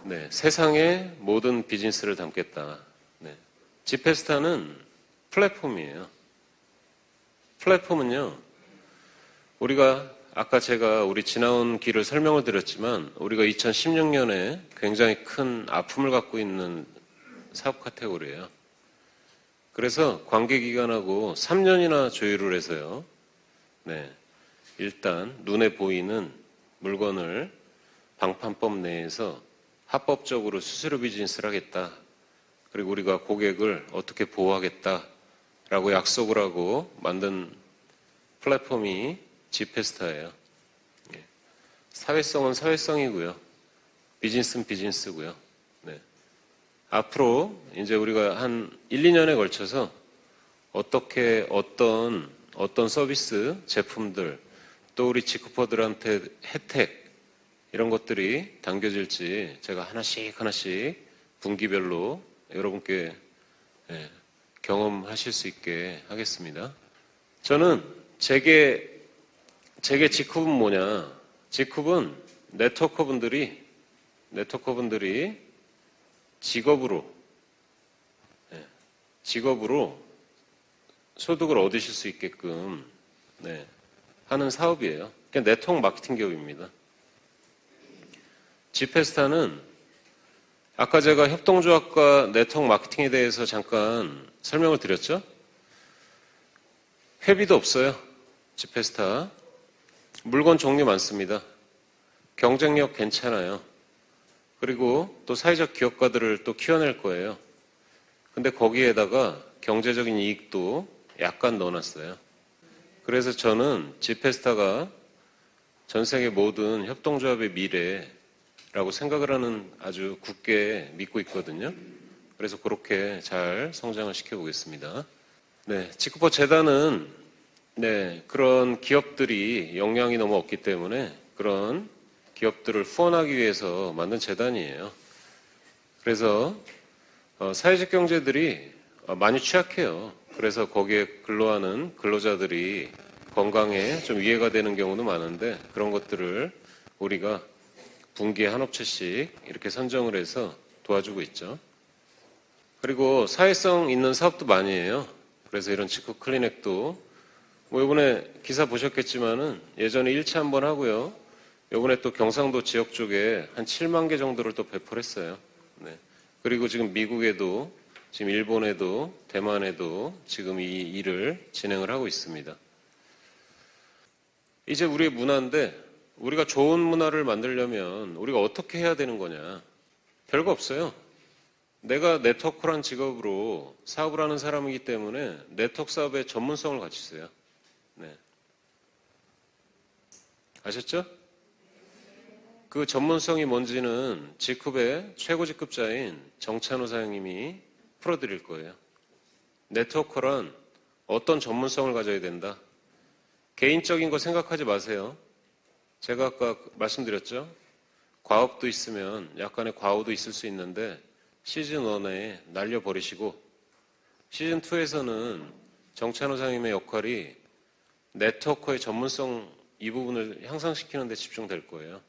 네, 세상의 모든 비즈니스를 담겠다. 네. 지페스타는 플랫폼이에요. 플랫폼은요, 우리가 아까 제가 우리 지나온 길을 설명을 드렸지만 우리가 2016년에 굉장히 큰 아픔을 갖고 있는 사업 카테고리예요. 그래서 관계기관하고 3년이나 조율을 해서요. 네, 일단 눈에 보이는 물건을 방판법 내에서 합법적으로 수수료 비즈니스를 하겠다. 그리고 우리가 고객을 어떻게 보호하겠다라고 약속을 하고 만든 플랫폼이 지페스타예요. 사회성은 사회성이고요. 비즈니스는 비즈니스고요. 네. 앞으로 이제 우리가 한 1, 2년에 걸쳐서 어떻게 어떤 서비스, 제품들, 또 우리 지쿠퍼들한테 혜택 이런 것들이 당겨질지 제가 하나씩 분기별로 여러분께 경험하실 수 있게 하겠습니다. 저는 제게 지쿱은 뭐냐? 지쿱은 네트워커분들이 직업으로 소득을 얻으실 수 있게끔 하는 사업이에요. 그냥 네트워크 마케팅 기업입니다. 지페스타는 아까 제가 협동조합과 네트워크 마케팅에 대해서 잠깐 설명을 드렸죠? 회비도 없어요. 지페스타. 물건 종류 많습니다. 경쟁력 괜찮아요. 그리고 또 사회적 기업가들을 또 키워낼 거예요. 근데 거기에다가 경제적인 이익도 약간 넣어놨어요. 그래서 저는 지페스타가 전 세계 모든 협동조합의 미래라고 생각을 하는 아주 굳게 믿고 있거든요. 그래서 그렇게 잘 성장을 시켜보겠습니다. 네, 지쿠퍼 재단은 그런 기업들이 역량이 너무 없기 때문에 그런 기업들을 후원하기 위해서 만든 재단이에요. 그래서 사회적 경제들이 많이 취약해요. 그래서 거기에 근로하는 근로자들이 건강에 좀 위해가 되는 경우도 많은데 그런 것들을 우리가 분기에 한 업체씩 이렇게 선정을 해서 도와주고 있죠. 그리고 사회성 있는 사업도 많이 해요. 그래서 이런 지쿠 클리넥도 이번에 기사 보셨겠지만은 예전에 1차 한번 하고요. 이번에 또 경상도 지역 쪽에 한 7만 개 정도를 또 배포를 했어요. 네. 그리고 지금 미국에도, 지금 일본에도, 대만에도 지금 이 일을 진행을 하고 있습니다. 이제 우리의 문화인데 우리가 좋은 문화를 만들려면 우리가 어떻게 해야 되는 거냐? 별거 없어요. 내가 네트워커란 직업으로 사업을 하는 사람이기 때문에 네트워크 사업의 전문성을 갖추 있어요. 네. 아셨죠? 그 전문성이 뭔지는 G급의 최고 직급자인 정찬호 사장님이 풀어드릴 거예요. 네트워커란 어떤 전문성을 가져야 된다. 개인적인 거 생각하지 마세요. 제가 아까 말씀드렸죠? 과업도 있으면 약간의 과오도 있을 수 있는데 시즌 1에 날려버리시고 시즌 2에서는 정찬호 사장님의 역할이 네트워커의 전문성 이 부분을 향상시키는 데 집중될 거예요.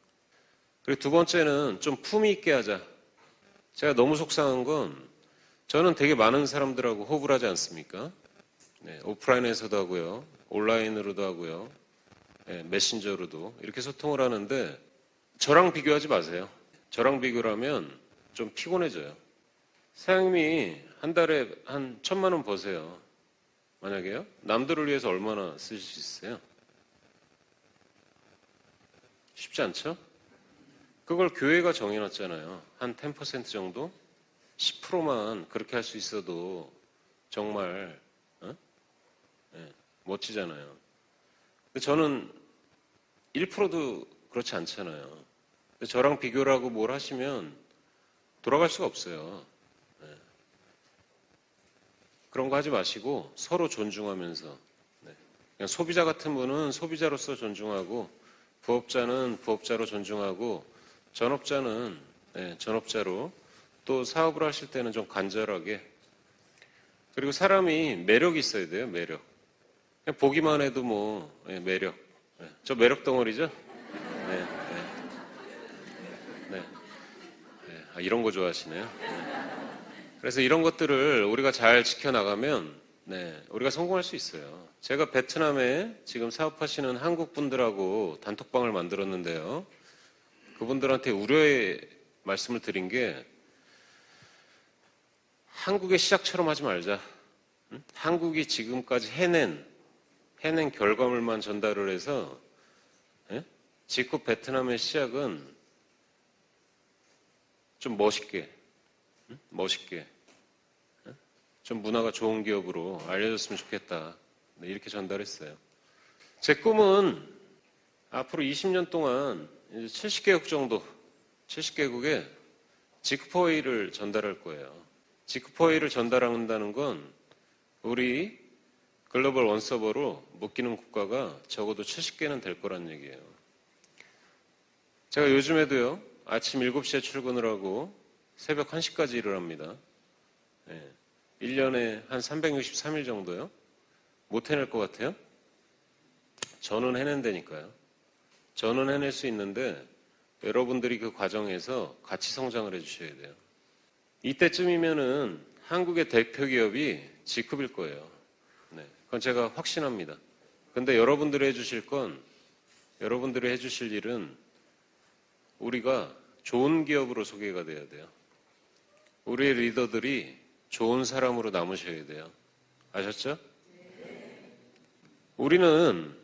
그리고 두 번째는 좀 품위 있게 하자. 제가 너무 속상한 건 저는 되게 많은 사람들하고 호흡을 하지 않습니까? 네, 오프라인에서도 하고요. 온라인으로도 하고요. 네, 메신저로도 이렇게 소통을 하는데 저랑 비교하지 마세요. 저랑 비교를 하면 좀 피곤해져요. 사장님이 한 달에 한 1,000만 원 버세요. 만약에요? 남들을 위해서 얼마나 쓰실 수 있어요? 쉽지 않죠? 그걸 교회가 정해놨잖아요. 한 10% 정도? 10%만 그렇게 할 수 있어도 정말 네, 멋지잖아요. 근데 저는 1%도 그렇지 않잖아요. 근데 저랑 비교를 하고 뭘 하시면 돌아갈 수가 없어요. 네. 그런 거 하지 마시고 서로 존중하면서 네. 그냥 소비자 같은 분은 소비자로서 존중하고 부업자는 부업자로 존중하고 전업자는 네, 전업자로 또 사업을 하실 때는 좀 간절하게 그리고 사람이 매력이 있어야 돼요. 매력. 그냥 보기만 해도 뭐 네, 매력. 네. 저 매력 덩어리죠? 네, 네, 네. 아, 이런 거 좋아하시네요. 네. 그래서 이런 것들을 우리가 잘 지켜나가면 네, 우리가 성공할 수 있어요. 제가 베트남에 지금 사업하시는 한국 분들하고 단톡방을 만들었는데요. 그분들한테 우려의 말씀을 드린 게 한국의 시작처럼 하지 말자. 응? 한국이 지금까지 해낸 결과물만 전달을 해서 예? 직후 베트남의 시작은 좀 멋있게 멋있게 좀 문화가 좋은 기업으로 알려졌으면 좋겠다. 네, 이렇게 전달했어요. 제 꿈은 앞으로 20년 동안 이제 70개국 정도, 70개국에 지크퍼웨이를 전달할 거예요. 지크퍼웨이를 전달한다는 건 우리 글로벌 원서버로 묶이는 국가가 적어도 70개는 될 거란 얘기예요. 제가 요즘에도요, 아침 7시에 출근을 하고 새벽 1시까지 일을 합니다. 네. 1년에 한 363일 정도요? 못 해낼 것 같아요? 저는 해낸다니까요. 저는 해낼 수 있는데 여러분들이 그 과정에서 같이 성장을 해주셔야 돼요. 이때쯤이면은 한국의 대표 기업이 G급일 거예요. 네, 그건 제가 확신합니다. 근데 여러분들이 해주실 일은 우리가 좋은 기업으로 소개가 돼야 돼요. 우리의 리더들이 좋은 사람으로 남으셔야 돼요. 아셨죠? 우리는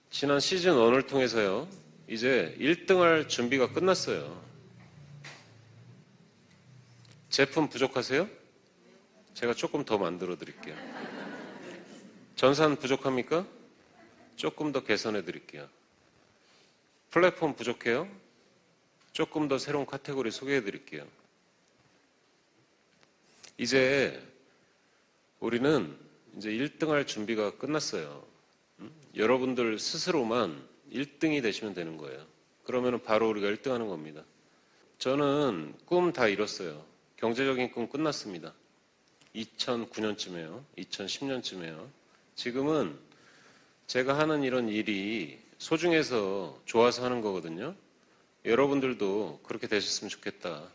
지난 시즌 1을 통해서요, 이제 1등할 준비가 끝났어요. 제품 부족하세요? 제가 조금 더 만들어 드릴게요. 전산 부족합니까? 조금 더 개선해 드릴게요. 플랫폼 부족해요? 조금 더 새로운 카테고리 소개해 드릴게요. 이제 우리는 이제 1등할 준비가 끝났어요. 여러분들 스스로만 1등이 되시면 되는 거예요. 그러면 바로 우리가 1등 하는 겁니다. 저는 꿈 다 이뤘어요. 경제적인 꿈 끝났습니다. 2009년쯤에요. 2010년쯤에요. 지금은 제가 하는 이런 일이 소중해서 좋아서 하는 거거든요. 여러분들도 그렇게 되셨으면 좋겠다.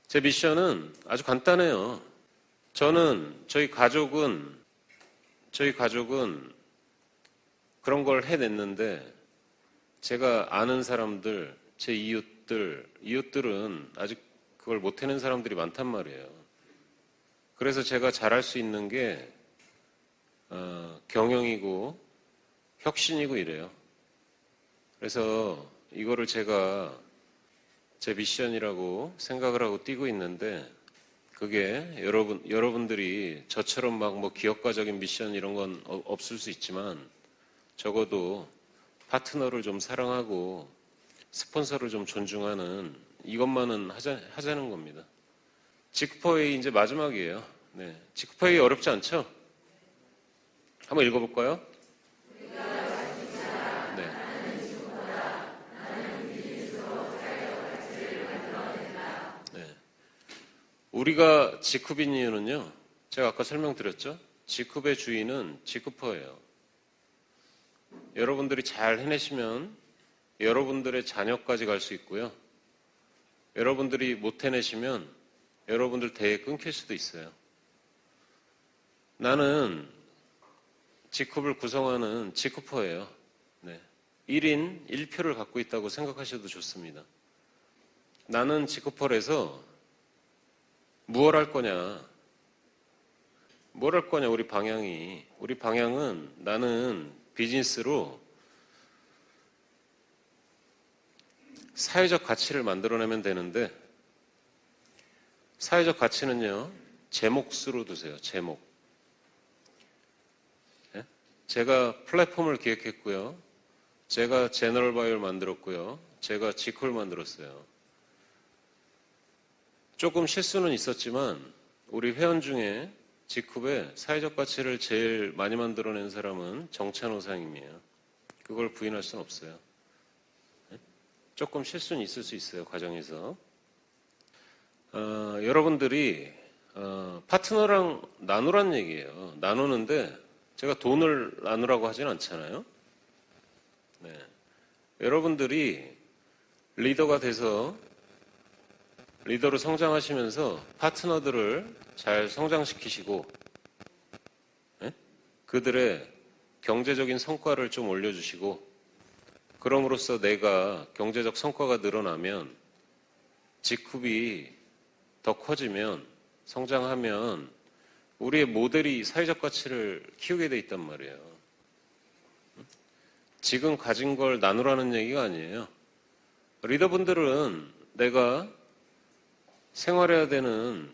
제 미션은 아주 간단해요. 저희 가족은 그런 걸 해냈는데 제가 아는 사람들, 제 이웃들은 아직 그걸 못 해낸 사람들이 많단 말이에요. 그래서 제가 잘할 수 있는 게 경영이고 혁신이고 이래요. 그래서 이거를 제가 제 미션이라고 생각을 하고 뛰고 있는데 그게 여러분들이 저처럼 막 뭐 기업가적인 미션 이런 건 없을 수 있지만 적어도 파트너를 좀 사랑하고 스폰서를 좀 존중하는 이것만은 하자는 겁니다. 지크퍼웨이 이제 마지막이에요. 네. 지크퍼웨이 어렵지 않죠? 한번 읽어볼까요? 네. 네. 우리가 지크빈 이유는요, 제가 아까 설명드렸죠? 지크의 주인은 지크퍼예요. 여러분들이 잘 해내시면 여러분들의 자녀까지 갈 수 있고요. 여러분들이 못 해내시면 여러분들 대에 끊길 수도 있어요. 나는 지크를 구성하는 지크퍼예요. 네. 1인 1표를 갖고 있다고 생각하셔도 좋습니다. 나는 지크퍼에서 무엇 할 거냐? 뭘 할 거냐, 우리 방향이. 우리 방향은 나는 비즈니스로 사회적 가치를 만들어내면 되는데, 사회적 가치는요, 제 몫으로 두세요. 제 몫. 네? 제가 플랫폼을 기획했고요. 제가 제너럴 바이오를 만들었고요. 제가 지크를 만들었어요. 조금 실수는 있었지만 우리 회원 중에 지크의 사회적 가치를 제일 많이 만들어낸 사람은 정찬호 사장님이에요. 그걸 부인할 수는 없어요. 조금 실수는 있을 수 있어요, 과정에서. 여러분들이 파트너랑 나누란 얘기예요. 나누는데 제가 돈을 나누라고 하진 않잖아요. 네. 여러분들이 리더가 돼서 리더로 성장하시면서 파트너들을 잘 성장시키시고, 네? 그들의 경제적인 성과를 좀 올려주시고, 그럼으로써 내가 경제적 성과가 늘어나면 지쿰이 더 커지면 성장하면 우리의 모델이 사회적 가치를 키우게 돼 있단 말이에요. 지금 가진 걸 나누라는 얘기가 아니에요. 리더분들은 내가 생활해야 되는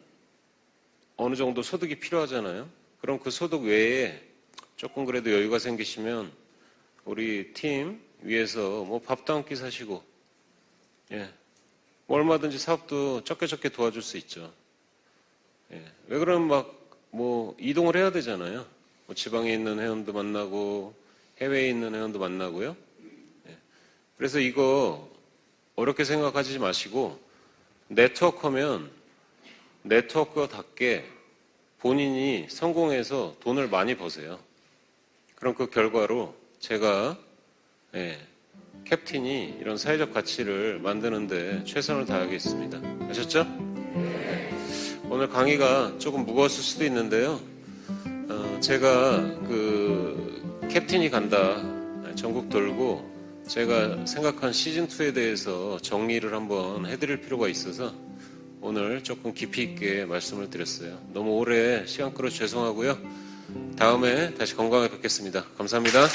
어느 정도 소득이 필요하잖아요. 그럼 그 소득 외에 조금 그래도 여유가 생기시면 우리 팀 위에서 뭐 밥도 한 끼 사시고, 예, 뭐 얼마든지 사업도 적게 도와줄 수 있죠. 예, 왜 그러면 막 뭐 이동을 해야 되잖아요. 뭐 지방에 있는 회원도 만나고 해외에 있는 회원도 만나고요. 예, 그래서 이거 어렵게 생각하지 마시고 네트워크하면 네트워크답게 본인이 성공해서 돈을 많이 버세요. 그럼 그 결과로 제가 캡틴이 이런 사회적 가치를 만드는데 최선을 다하겠습니다. 아셨죠? 네. 오늘 강의가 조금 무거웠을 수도 있는데요. 제가 그 캡틴이 간다 전국 돌고 제가 생각한 시즌2에 대해서 정리를 한번 해드릴 필요가 있어서 오늘 조금 깊이 있게 말씀을 드렸어요. 너무 오래 시간 끌어 죄송하고요. 다음에 다시 건강하게 뵙겠습니다. 감사합니다.